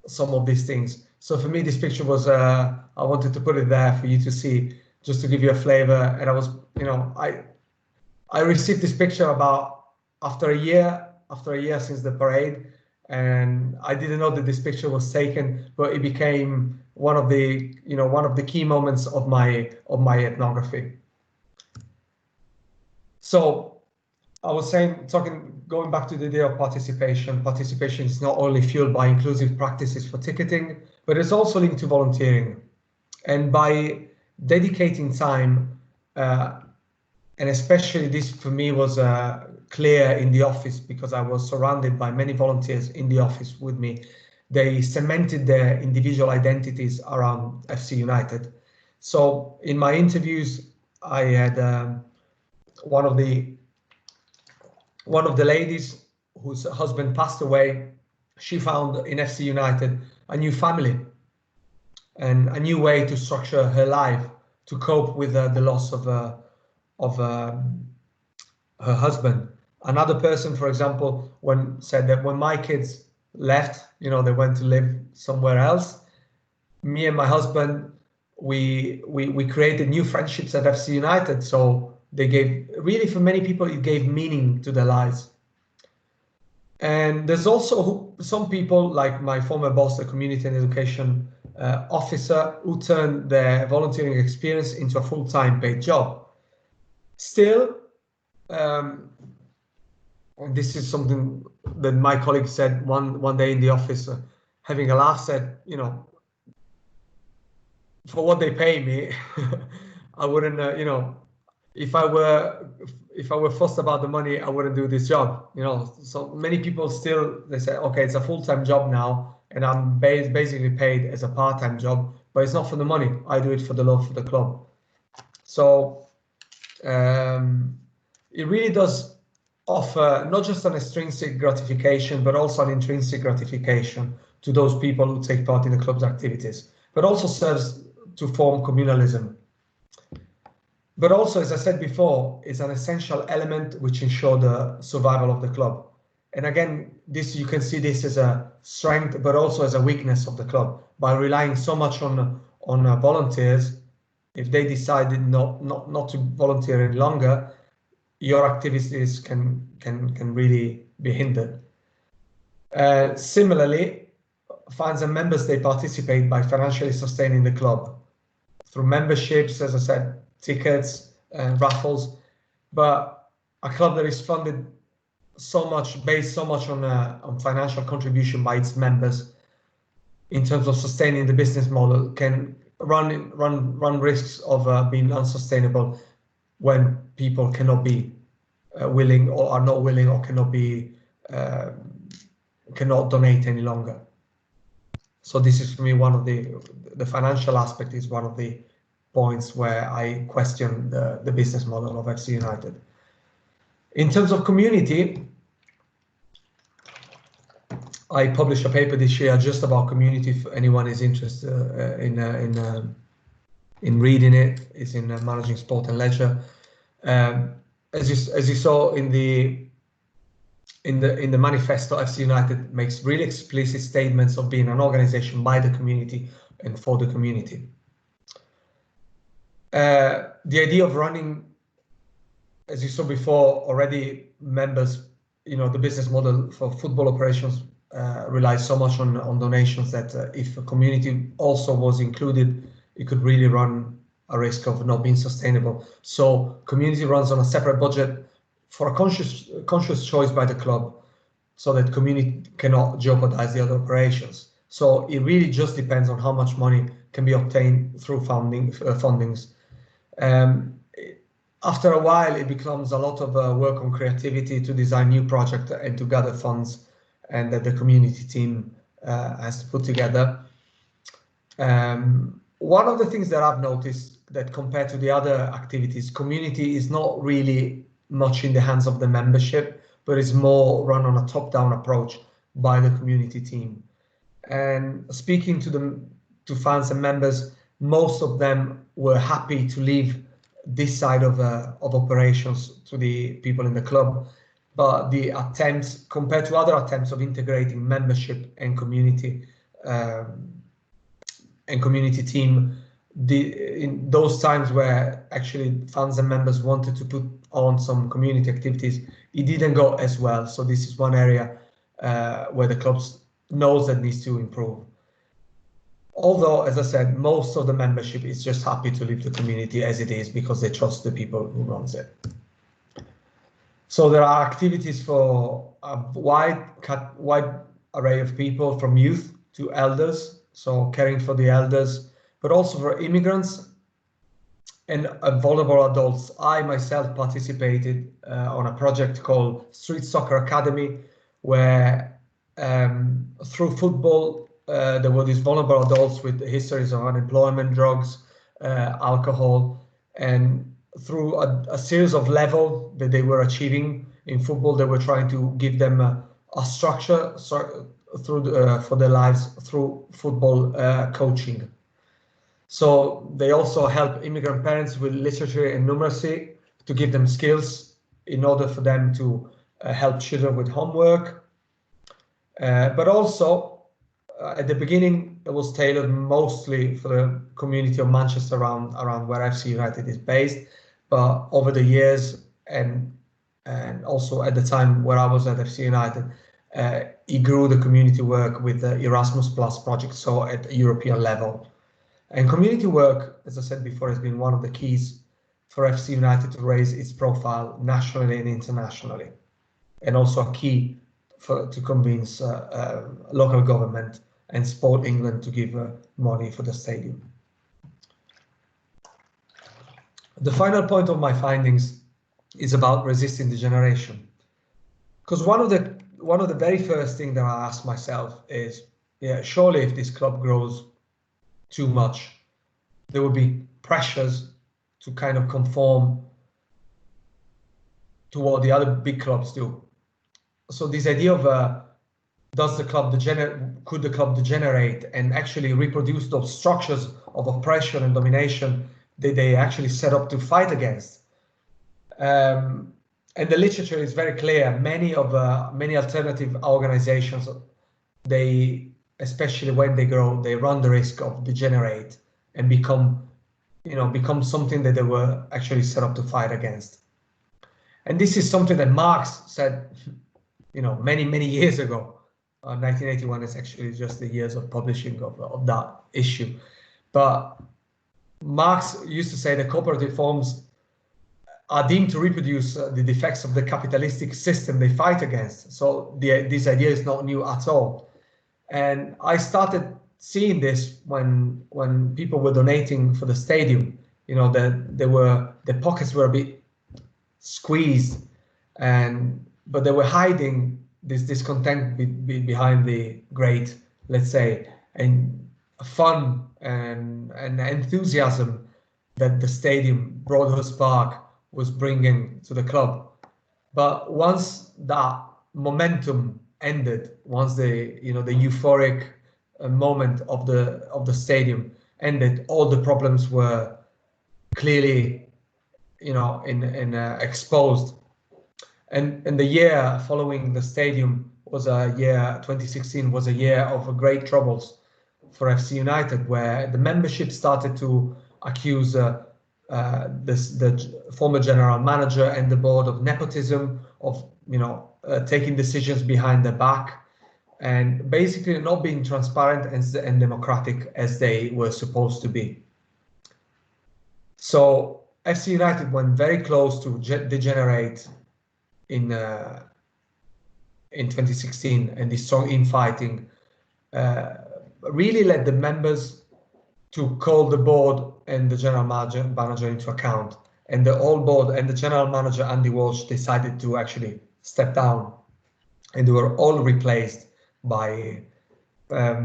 some of these things. So for me, this picture was, I wanted to put it there for you to see, just to give you a flavor. And I was, I received this picture about after a year since the parade, and I didn't know that this picture was taken, but it became one of the key moments of my ethnography. So I was going back to the idea of participation. Participation is not only fueled by inclusive practices for ticketing, but it's also linked to volunteering. And by dedicating time, and especially this for me was clear in the office, because I was surrounded by many volunteers in the office with me. They cemented their individual identities around FC United. So in my interviews, I had one of the ladies whose husband passed away. She found in FC United a new family and a new way to structure her life to cope with the loss of her husband. Another person, for example, said that when my kids left, they went to live somewhere else, me and my husband, we created new friendships at FC United. So they gave, really for many people, it gave meaning to their lives. And there's also some people, like my former boss, the community and education officer, who turned their volunteering experience into a full-time paid job. Still, and this is something that my colleague said one day in the office, having a laugh, said, for what they pay me, I wouldn't, if I were fussed about the money, I wouldn't do this job. So many people still, they say, okay, it's a full-time job now, and I'm basically paid as a part-time job, but it's not for the money. I do it for the love for the club. So it really does offer not just an extrinsic gratification, but also an intrinsic gratification to those people who take part in the club's activities, but also serves to form communalism. But also, as I said before, is an essential element which ensures the survival of the club. And again, this, you can see this as a strength, but also as a weakness of the club. By relying so much on volunteers, if they decided not to volunteer any longer, your activities can really be hindered. Similarly, fans and members, they participate by financially sustaining the club through memberships, as I said, tickets and raffles. But a club that is funded based so much on financial contribution by its members, in terms of sustaining the business model, can run risks of being unsustainable when people cannot be willing, or are not willing, or cannot donate any longer. So this is, for me, one of the financial aspect is one of the points where I question the business model of FC United. In terms of community, I published a paper this year just about community. If anyone is interested in reading it, it's in Managing Sport and Leisure. As you saw in the manifesto, FC United makes really explicit statements of being an organization by the community and for the community. The idea of running, as you saw before, already members, the business model for football operations relies so much on donations that if a community also was included, it could really run a risk of not being sustainable. So community runs on a separate budget for a conscious choice by the club, so that community cannot jeopardize the other operations. So it really just depends on how much money can be obtained through fundings. After a while, it becomes a lot of work on creativity to design new projects and to gather funds, and that the community team has to put together. One of the things that I've noticed, that compared to the other activities, community is not really much in the hands of the membership, but it's more run on a top-down approach by the community team. And speaking to fans and members, most of them were happy to leave this side of operations to the people in the club. But the attempts, compared to other attempts of integrating membership and community team, in those times where actually fans and members wanted to put on some community activities, it didn't go as well. So this is one area where the club knows that needs to improve. Although, as I said, most of the membership is just happy to leave the community as it is because they trust the people who runs it. So there are activities for a wide array of people, from youth to elders, so caring for the elders, but also for immigrants and vulnerable adults. I myself participated on a project called Street Soccer Academy, where through football, there were these vulnerable adults with histories of unemployment, drugs, alcohol, and through a series of levels that they were achieving in football, they were trying to give them a structure for their lives through football coaching. So they also help immigrant parents with literature and numeracy to give them skills in order for them to help children with homework. But also at the beginning, it was tailored mostly for the community of Manchester around where FC United is based. But over the years, and also at the time where I was at FC United, it grew the community work with the Erasmus Plus project, so at a European level. And community work, as I said before, has been one of the keys for FC United to raise its profile nationally and internationally, and also a key to convince local government and Sport England to give money for the stadium. The final point of my findings is about resisting degeneration, because one of the very first things that I asked myself is, yeah, surely if this club grows too much, there will be pressures to kind of conform to what the other big clubs do. So this idea of could the club degenerate and actually reproduce those structures of oppression and domination that they actually set up to fight against? And the literature is very clear. Many alternative organizations, especially when they grow, they run the risk of degenerate and become something that they were actually set up to fight against. And this is something that Marx said, many years ago. 1981 is actually just the years of publishing of that issue. But Marx used to say that cooperative forms are deemed to reproduce the defects of the capitalistic system they fight against. So this idea is not new at all. And I started seeing this when people were donating for the stadium. The pockets were a bit squeezed, but they were hiding this discontent behind the great, let's say, and fun and enthusiasm that the stadium, Broadhurst Park, was bringing to the club. But once that momentum ended, once the euphoric moment of the stadium ended, all the problems were clearly exposed. And the year following the stadium was 2016 was a year of great troubles for FC United, where the membership started to accuse the former general manager and the board of nepotism, of taking decisions behind their back, and basically not being transparent and democratic as they were supposed to be. So FC United went very close to degenerate in 2016, and this strong infighting really led the members to call the board and the general manager into account. And the whole board and the general manager, Andy Walsh, decided to actually step down, and they were all replaced by a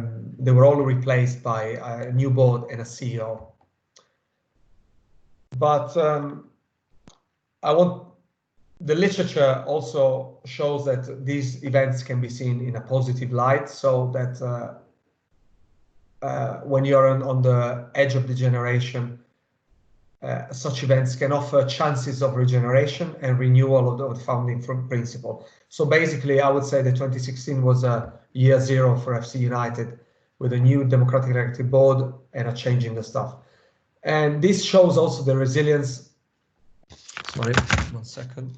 new board and a CEO. But the literature also shows that these events can be seen in a positive light, so that when you're on the edge of degeneration, such events can offer chances of regeneration and renewal of the founding principle. So basically, I would say that 2016 was a year zero for FC United, with a new democratic elected board and a change in the staff. And this shows also the resilience. Sorry, 1 second.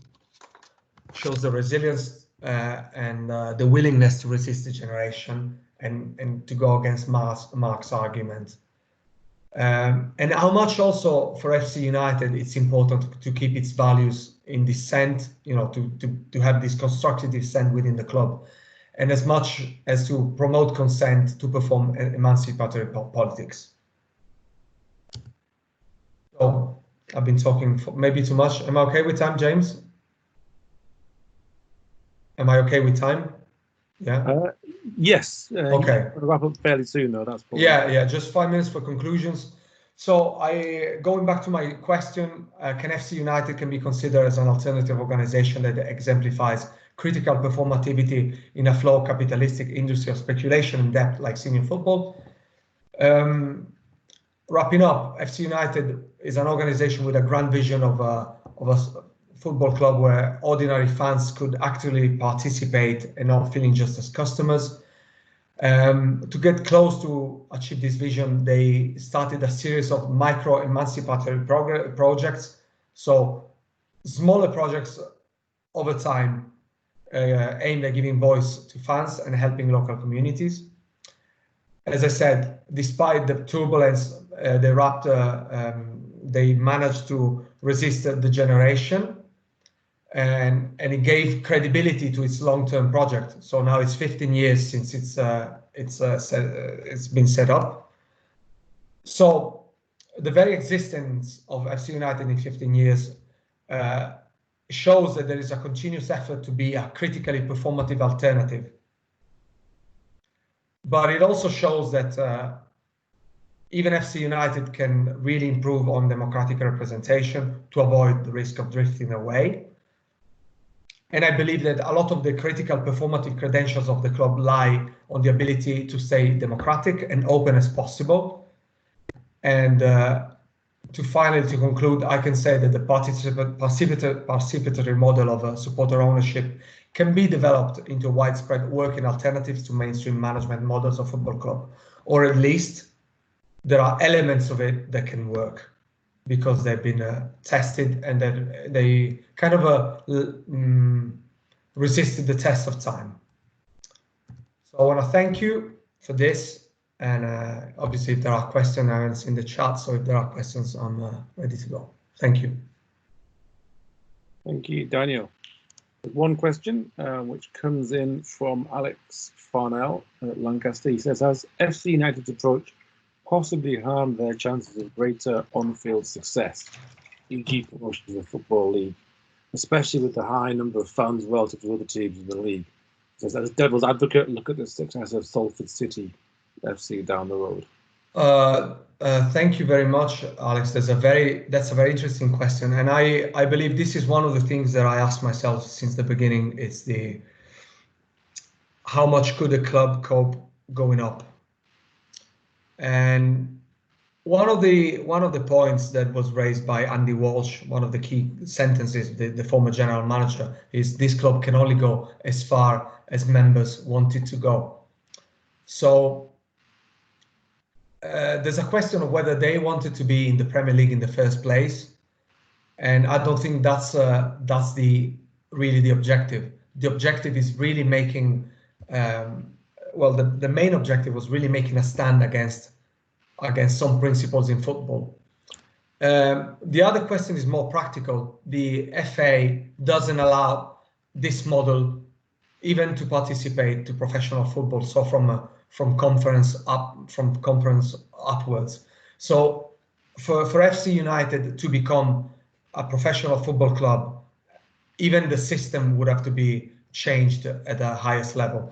Shows the resilience and the willingness to resist degeneration and to go against Marx's argument. And how much also for FC United it's important to keep its values in dissent, to have this constructive dissent within the club, and as much as to promote consent to perform emancipatory politics. So I've been talking maybe too much. Am I okay with time, James? Am I okay with time? Yeah. Yes. Okay. We'll wrap up fairly soon, though. That's probably... Yeah. Just 5 minutes for conclusions. So going back to my question, can FC United be considered as an alternative organization that exemplifies critical performativity in a flow capitalistic industry of speculation and debt like senior football? Wrapping up, FC United is an organization with a grand vision of a football club where ordinary fans could actively participate and not feeling just as customers. To get close to achieve this vision, they started a series of micro emancipatory projects. So smaller projects over time aimed at giving voice to fans and helping local communities. As I said, despite the turbulence, they managed to resist the degeneration, and it gave credibility to its long-term project. So now it's 15 years since it's been set up. So the very existence of FC United in 15 years shows that there is a continuous effort to be a critically performative alternative. But it also shows that even FC United can really improve on democratic representation to avoid the risk of drifting away. And I believe that a lot of the critical performative credentials of the club lie on the ability to stay democratic and open as possible. And to conclude, I can say that the participatory model of supporter ownership can be developed into widespread working alternatives to mainstream management models of football club, or at least there are elements of it that can work because they've been tested and they kind of resisted the test of time. So I want to thank you for this. And obviously, if there are questions, I haven't seen the chat. So if there are questions, I'm ready to go. Thank you. Thank you, Daniel. There's one question which comes in from Alex Farnell at Lancaster. He says, has FC United's approach possibly harmed their chances of greater on-field success, e.g. promotion to the Football League, especially with the high number of fans relative to other teams in the league? He says, as devil's advocate, look at the success of Salford City FC down the road. Thank you very much, Alex. That's a very interesting question, and I believe this is one of the things that I asked myself since the beginning. It's how much could a club cope going up? And one of the points that was raised by Andy Walsh, one of the key sentences, the former general manager, is this club can only go as far as members want it to go. So there's a question of whether they wanted to be in the Premier League in the first place, and I don't think that's really the objective. The objective is really making the main objective was really making a stand against some principles in football. The other question is more practical. The FA doesn't allow this model even to participate to professional football. So from conference upwards. So for FC United to become a professional football club, even the system would have to be changed at the highest level.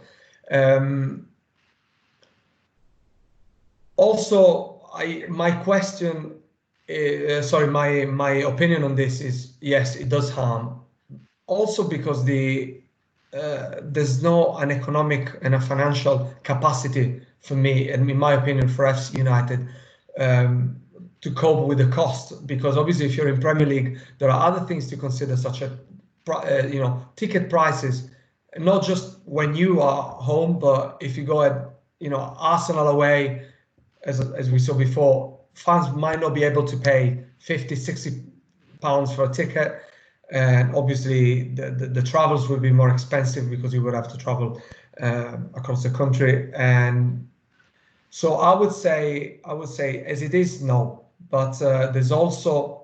Also, my opinion on this is, yes, it does harm. Also because there's no an economic and a financial capacity for me, and in my opinion, for FC United to cope with the cost. Because obviously, if you're in Premier League, there are other things to consider, such as ticket prices, not just when you are home, but if you go at Arsenal away, as we saw before, fans might not be able to pay 50, 60 pounds for a ticket. And obviously the travels will be more expensive because you would have to travel across the country. And so I would say as it is, no, but there's also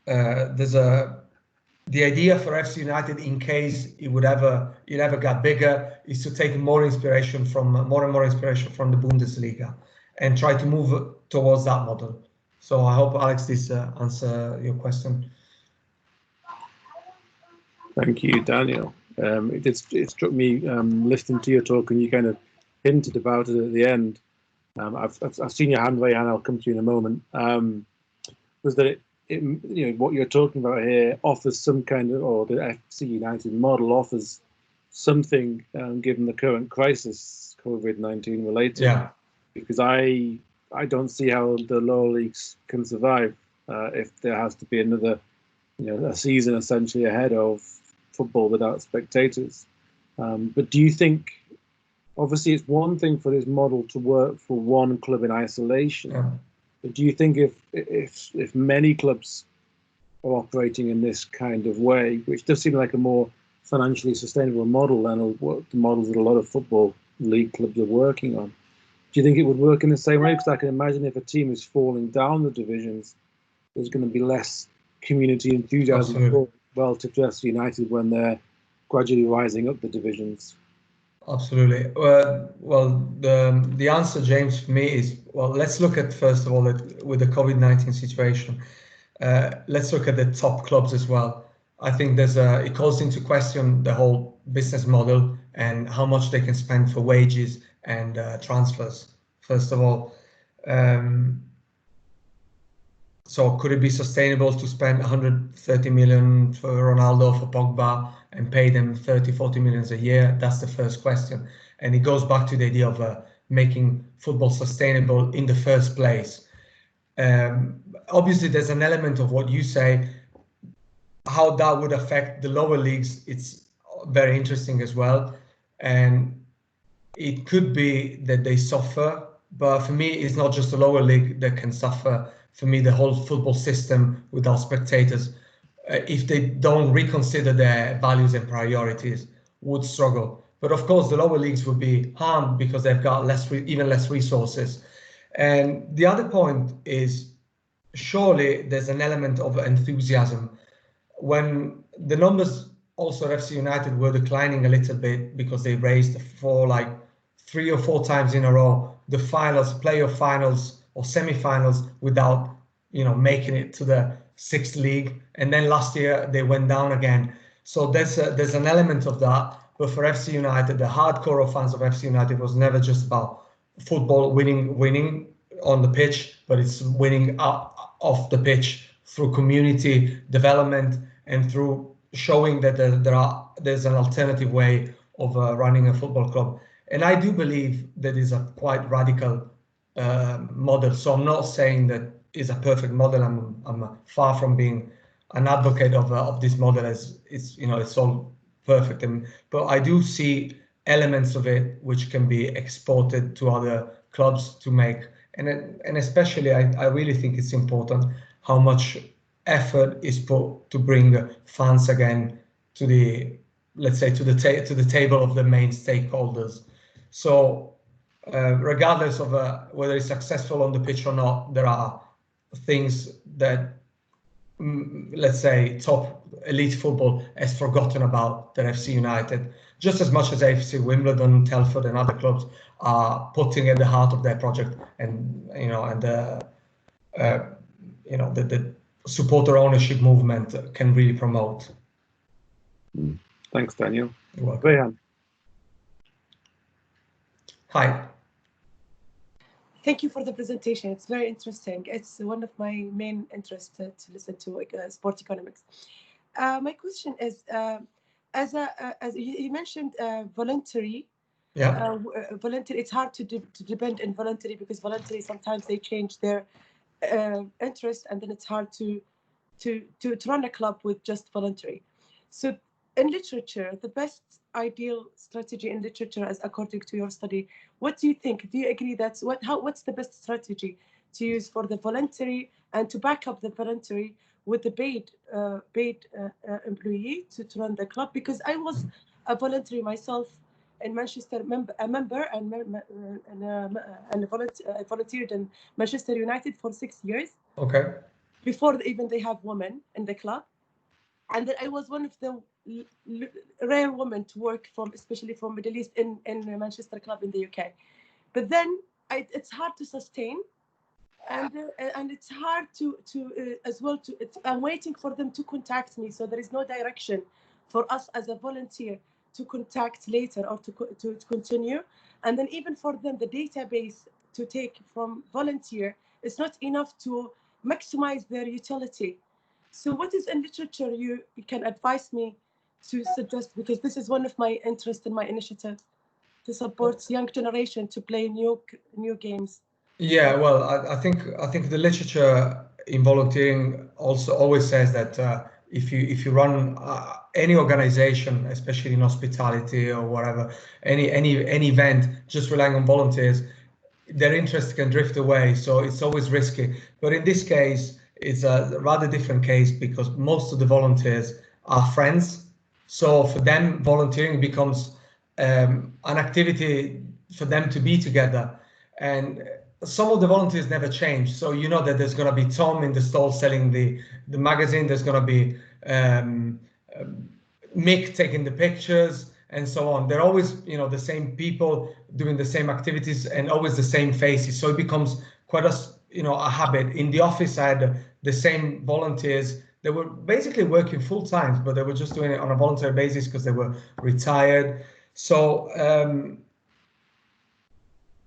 the idea for FC United, in case it ever got bigger, is to take more and more inspiration from the Bundesliga and try to move towards that model. So I hope, Alex, this answer your question. Thank you, Daniel. It struck me listening to your talk, and you kind of hinted about it at the end. I've seen your hand raised, and I'll come to you in a moment. Was that what you're talking about here offers some kind of, or the FC United model offers something, given the current crisis, COVID-19 related. Yeah. Because I don't see how the lower leagues can survive if there has to be another, a season essentially ahead of football without spectators. But do you think, obviously it's one thing for this model to work for one club in isolation, but do you think if many clubs are operating in this kind of way, which does seem like a more financially sustainable model than the models that a lot of football league clubs are working on, do you think it would work in the same way? Because I can imagine if a team is falling down the divisions, there's going to be less community enthusiasm relative to FC United when they're gradually rising up the divisions. Absolutely. Well, the answer, James, for me is, well, let's look at, first of all, with the COVID-19 situation, let's look at the top clubs as well. I think it calls into question the whole business model and how much they can spend for wages and transfers, first of all. So could it be sustainable to spend 130 million for Ronaldo, for Pogba, and pay them 30, 40 millions a year? That's the first question. And it goes back to the idea of making football sustainable in the first place. Obviously, there's an element of what you say, how that would affect the lower leagues. It's very interesting as well. And it could be that they suffer, but for me, it's not just the lower league that can suffer. For me, the whole football system without spectators, if they don't reconsider their values and priorities, would struggle. But of course, the lower leagues would be harmed because they've got even less resources. And the other point is, surely there's an element of enthusiasm. When the numbers also at FC United were declining a little bit because they raised for like 3 or 4 times in a row the finals, playoff finals or semi-finals without, making it to the 6th league. And then last year they went down again. So there's an element of that. But for FC United, the hardcore fans of FC United was never just about football, winning on the pitch, but it's winning off the pitch through community development and through showing that there's an alternative way of running a football club. And I do believe that is a quite radical model. So I'm not saying that is a perfect model. I'm far from being an advocate of this model as it's all perfect. But I do see elements of it which can be exported to other clubs to make. And especially, I really think it's important how much effort is put to bring fans again to the, let's say, to the table of the main stakeholders. So regardless of whether it's successful on the pitch or not, there are things that, let's say, top elite football has forgotten about that FC United, just as much as AFC Wimbledon, Telford, and other clubs are putting at the heart of their project, and the supporter ownership movement can really promote. Thanks, Daniel. You're welcome. Rehan. Hi. Thank you for the presentation. It's very interesting. It's one of my main interests to listen to sport economics. My question is, as you mentioned, voluntary. Yeah. Voluntary. It's hard to depend on voluntary because voluntary sometimes they change their interest, and then it's hard to run a club with just voluntary. So in literature, the best ideal strategy in literature, as according to your study, what do you think? Do you agree that's what's the best strategy to use for the voluntary and to back up the voluntary with the paid employee to run the club? Because I was a voluntary myself in Manchester, a member, and volunteered in Manchester United for 6 years. Okay. Before even they have women in the club, and then I was one of the rare women to work especially from Middle East in Manchester club in the UK. But then it's hard to sustain, and it's hard to as well to. I'm waiting for them to contact me, so there is no direction for us as a volunteer to contact later or to continue. And then even for them, the database to take from volunteer is not enough to maximize their utility. So what is in literature you can advise me to suggest, because this is one of my interests in my initiative, to support young generation to play new games? Yeah, well, I think the literature in volunteering also always says that if you run any organization, especially in hospitality or whatever, any event, just relying on volunteers, their interest can drift away. So it's always risky. But in this case, it's a rather different case because most of the volunteers are friends. So for them, volunteering becomes an activity for them to be together. And some of the volunteers never change. So you know that there's going to be Tom in the stall selling the magazine. There's going to be Mick taking the pictures and so on. They're always, the same people doing the same activities and always the same faces. So it becomes quite a habit. In the office, I had the same volunteers. They were basically working full time, but they were just doing it on a voluntary basis because they were retired. So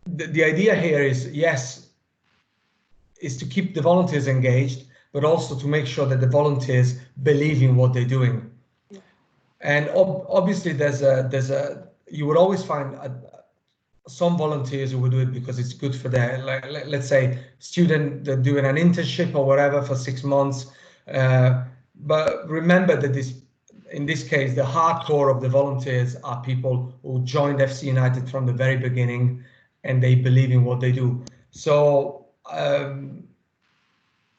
the idea here is, yes, is to keep the volunteers engaged, but also to make sure that the volunteers believe in what they're doing. And obviously, you would always find some volunteers who would do it because it's good for their, let's say, student that doing an internship or whatever for 6 months. But remember that in this case, the hardcore of the volunteers are people who joined FC United from the very beginning, and they believe in what they do. So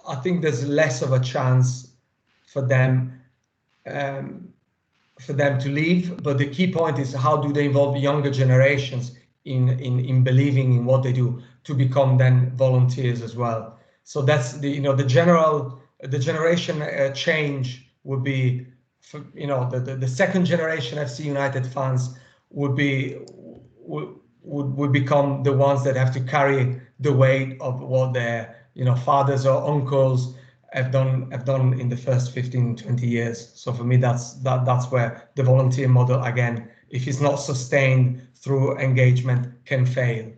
I think there's less of a chance for them to leave. But the key point is, how do they involve younger generations in believing in what they do to become then volunteers as well? So that's the generation change would be, the second generation FC United fans would become the ones that have to carry the weight of what their fathers or uncles have done in the first 15-20 years. So for me, that's where the volunteer model, again, if it's not sustained through engagement, can fail.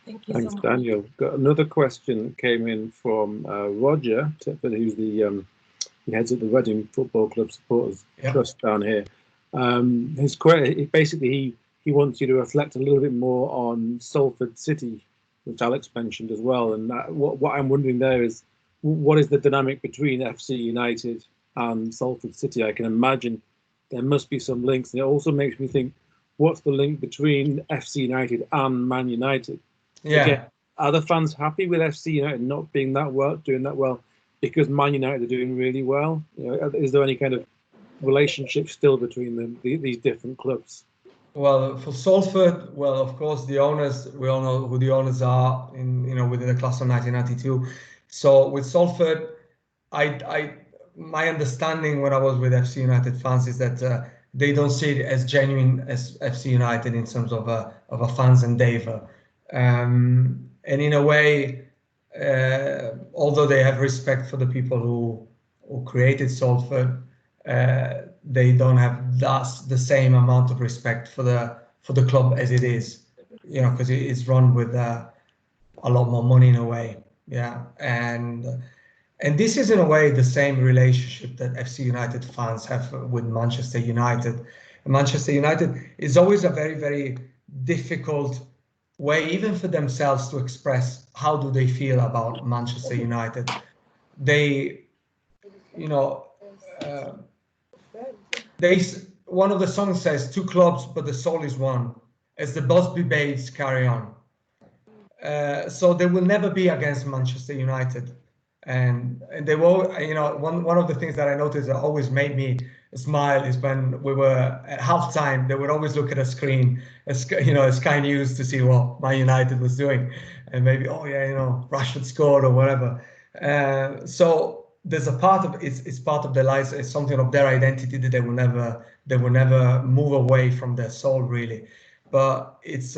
Thank you. Thanks, so much. Daniel. Got another question that came in from Roger, who's he heads up the Reading Football Club Supporters Trust down here. Basically, he wants you to reflect a little bit more on Salford City, which Alex mentioned as well. And what I'm wondering there is, what is the dynamic between FC United and Salford City? I can imagine there must be some links. And it also makes me think, what's the link between FC United and Man United? Yeah. Again, are the fans happy with FC United not being doing that well, because Man United are doing really well? Is there any kind of relationship still between these different clubs? Well, for Salford, of course, the owners, we all know who the owners are within the class of 1992. So with Salford, my understanding when I was with FC United fans is that they don't see it as genuine as FC United in terms of a fans endeavor. And in a way, although they have respect for the people who created Salford, they don't have the same amount of respect for the club as it is, because it is run with a lot more money in a way. Yeah, and this is in a way the same relationship that FC United fans have with Manchester United. Manchester United is always a very, very difficult way, even for themselves, to express how do they feel about Manchester United. They, one of the songs says, 2 clubs, but the soul is one, as the Busby Babes carry on. So they will never be against Manchester United. And they will, one of the things that I noticed that always made me smile is when we were at halftime, they would always look at a screen, Sky News, to see what Man United was doing. And maybe, Rashford scored or whatever. So there's a part of it's part of their lives. It's something of their identity that they will never move away from their soul, really. But it's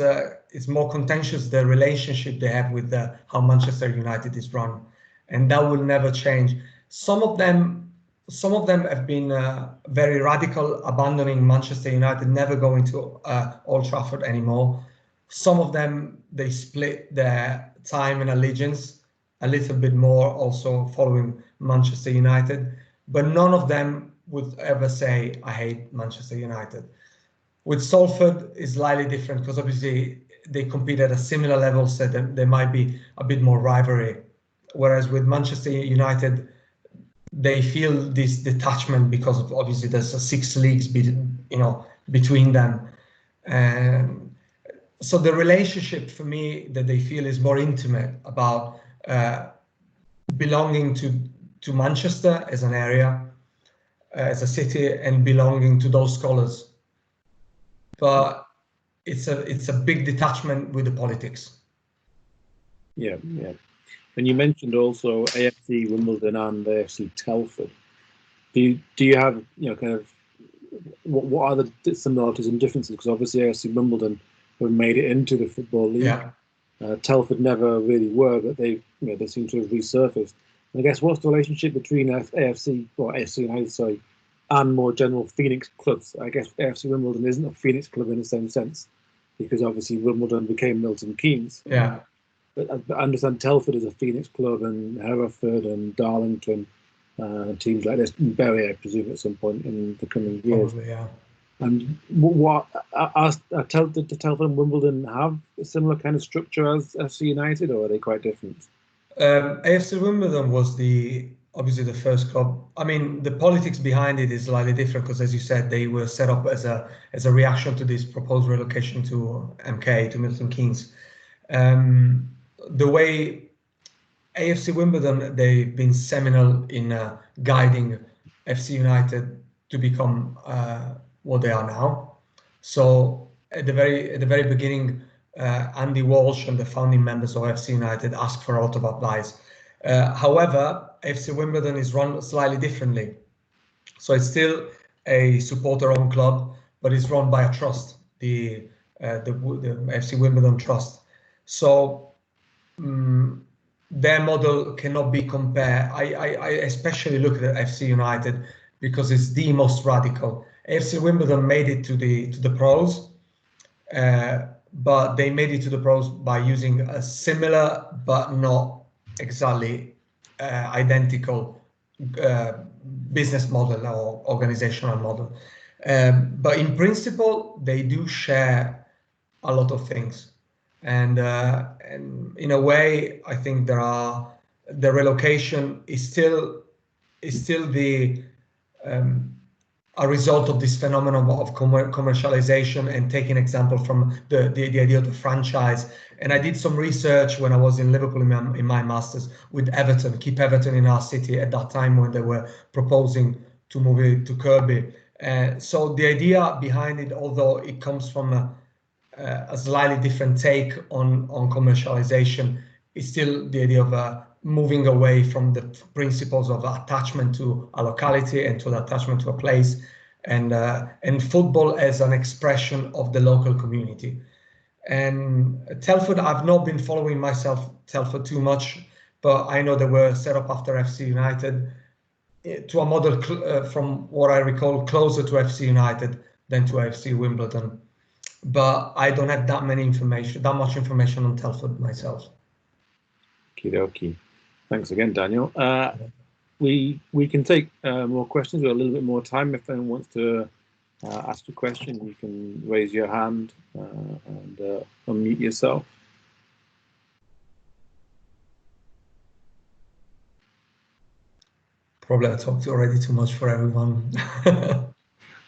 more contentious, the relationship they have with how Manchester United is run, and that will never change. Some of them have been very radical, abandoning Manchester United, never going to Old Trafford anymore. Some of them, they split their time and allegiance a little bit more, also following Manchester United, but none of them would ever say, I hate Manchester United. With Salford, it's slightly different, because obviously they compete at a similar level, so there might be a bit more rivalry. Whereas with Manchester United, they feel this detachment because of, obviously, there's 6 leagues between them. And so the relationship for me that they feel is more intimate, about belonging to Manchester as an area, as a city, and belonging to those colours. But it's a big detachment with the politics. Yeah. And you mentioned also AFC Wimbledon and AFC Telford. Do you have kind of what are the similarities and differences? Because obviously AFC Wimbledon have made it into the Football League. Yeah. Telford never really were, but they seem to have resurfaced. And I guess, what's the relationship between AFC United, and more general Phoenix clubs? I guess AFC Wimbledon isn't a Phoenix club in the same sense, because obviously Wimbledon became Milton Keynes. Yeah. I understand Telford is a Phoenix club, and Hereford and Darlington, teams like this, and Bury, I presume, at some point in the coming years. Probably, yeah. And what did Telford and Wimbledon have a similar kind of structure as FC United, or are they quite different? AFC Wimbledon was obviously the first club. I mean, the politics behind it is slightly different because, as you said, they were set up as a reaction to this proposed relocation to MK, to Milton Keynes. The way AFC Wimbledon, they've been seminal in guiding FC United to become what they are now. So at the very beginning, Andy Walsh and the founding members of FC United asked for a lot of advice. However, FC Wimbledon is run slightly differently. So it's still a supporter-owned club, but it's run by a trust, the FC Wimbledon Trust. So their model cannot be compared. I especially look at FC United because it's the most radical. FC Wimbledon made it to the pros, but they made it to the pros by using a similar but not exactly identical business model or organizational model. But in principle, they do share a lot of things. And in a way, I think the relocation is still a result of this phenomenon of commercialization and taking example from the idea of the franchise. And I did some research when I was in Liverpool in my master's with Everton, keep Everton in our city at that time when they were proposing to move it to Kirkby. So the idea behind it, although it comes from a slightly different take on commercialization, is still the idea of moving away from the principles of attachment to a locality and to the attachment to a place, and football as an expression of the local community. And Telford, I've not been following Telford too much, but I know they were set up after FC United to a model from what I recall closer to FC United than to FC Wimbledon. But I don't have that much information on Telford myself. Okie dokie. Thanks again, Daniel. We can take more questions. We have a little bit more time. If anyone wants to ask a question, you can raise your hand and unmute yourself. Probably I talked already too much for everyone.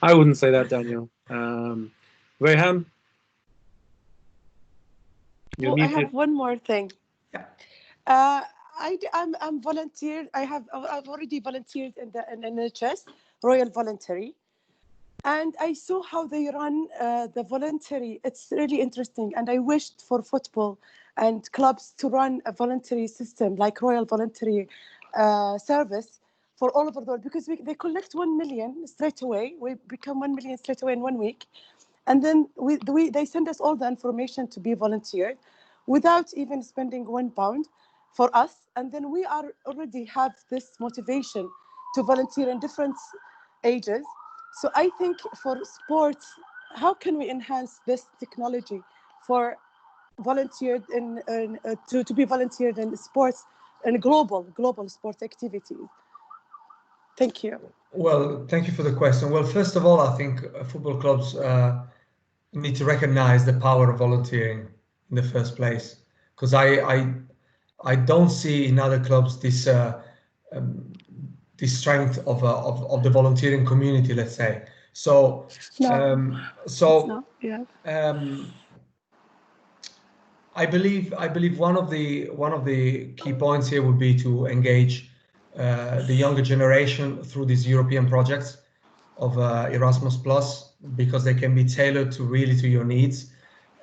I wouldn't say that, Daniel. Rayhan? Oh, I have one more thing. Yeah. I'm volunteered. I've already volunteered in the NHS, Royal Voluntary, and I saw how they run the voluntary. It's really interesting, and I wished for football and clubs to run a voluntary system like Royal Voluntary service for all over the world, because they collect 1 million straight away. We become 1 million straight away in 1 week, and then they send us all the information to be volunteered without even spending £1 for us. And then we already have this motivation to volunteer in different ages. So I think for sports, how can we enhance this technology for volunteered to be volunteered in sports and global sport activities? Thank you. Well, thank you for the question. Well, first of all, I think football clubs need to recognize the power of volunteering in the first place, because I don't see in other clubs this strength of the volunteering community, let's say. So I believe one of the key points here would be to engage the younger generation through these European projects of Erasmus Plus, because they can be tailored to your needs.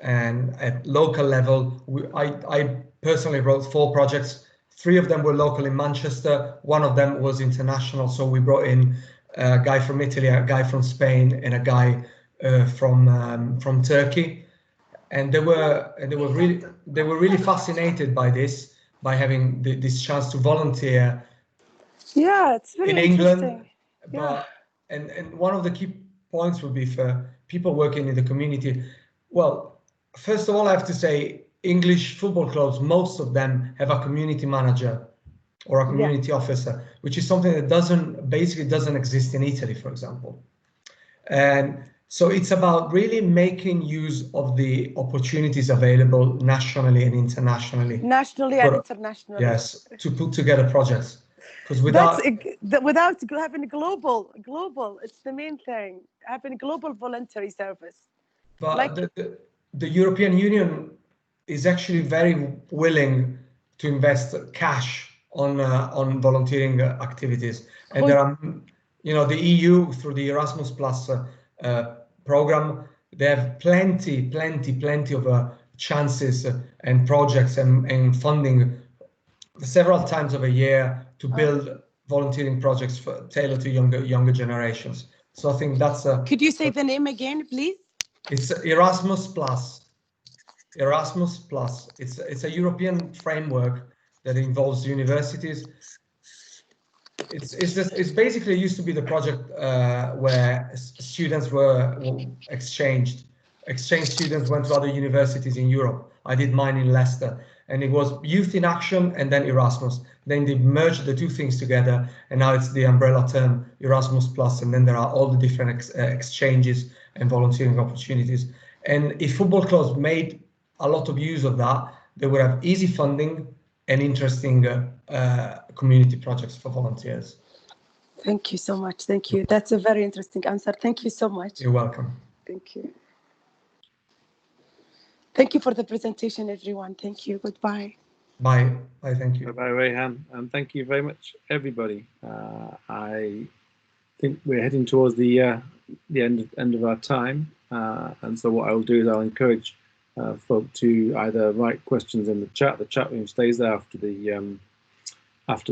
And at local level, I personally wrote 4 projects. 3 of them were local in Manchester. 1 of them was international. So we brought in a guy from Italy, a guy from Spain, and a guy from Turkey. And they were really fascinated by this, by having this chance to volunteer. Yeah, it's really in England. Interesting. But and one of the key points would be for people working in the community. Well, first of all, I have to say English football clubs, most of them have a community manager or a community officer, which is something that basically doesn't exist in Italy, for example. And so it's about really making use of the opportunities available nationally and internationally. Nationally and internationally. Yes, to put together projects. Because without having global, it's the main thing. Having global voluntary service. But like, the European Union is actually very willing to invest cash on volunteering activities, and there are, the EU through the Erasmus Plus program, they have plenty of chances and projects and funding several times of a year to build volunteering projects tailored to younger generations. So I think that's could you say the name again, please? It's Erasmus Plus. Erasmus Plus. It's a European framework that involves universities. It's basically used to be the project where students were exchanged. Exchange students went to other universities in Europe. I did mine in Leicester, and it was Youth in Action and then Erasmus. Then they merged the two things together, and now it's the umbrella term Erasmus Plus, and then there are all the different exchanges and volunteering opportunities. And if football clubs made a lot of use of that, they would have easy funding and interesting community projects for volunteers. Thank you so much. Thank you. That's a very interesting answer. Thank you so much. You're welcome. Thank you. Thank you for the presentation, everyone. Thank you. Goodbye. Bye. Bye. Thank you. Bye, Rayhan, and thank you very much, everybody. I think we're heading towards the end of our time, and so what I will do is I'll encourage folk to either write questions in the chat. The chat room stays there after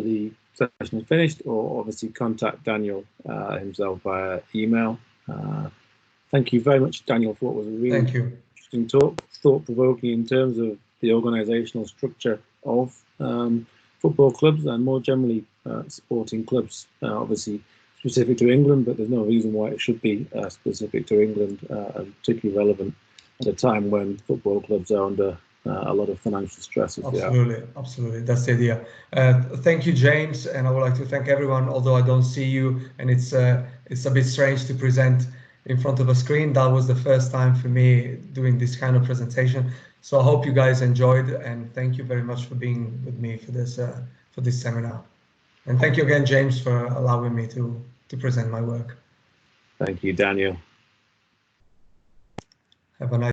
the session is finished, or obviously contact Daniel himself via email. Thank you very much, Daniel, for what was a really interesting talk, thought-provoking in terms of the organizational structure of football clubs and more generally sporting clubs, obviously specific to England, but there's no reason why it should be specific to England and particularly relevant at a time when football clubs are under a lot of financial stress. Absolutely. That's the idea. Thank you, James, and I would like to thank everyone, although I don't see you, and it's a bit strange to present in front of a screen. That was the first time for me doing this kind of presentation. So I hope you guys enjoyed, and thank you very much for being with me for this seminar. And thank you again, James, for allowing me to present my work. Thank you, Daniel. Have a nice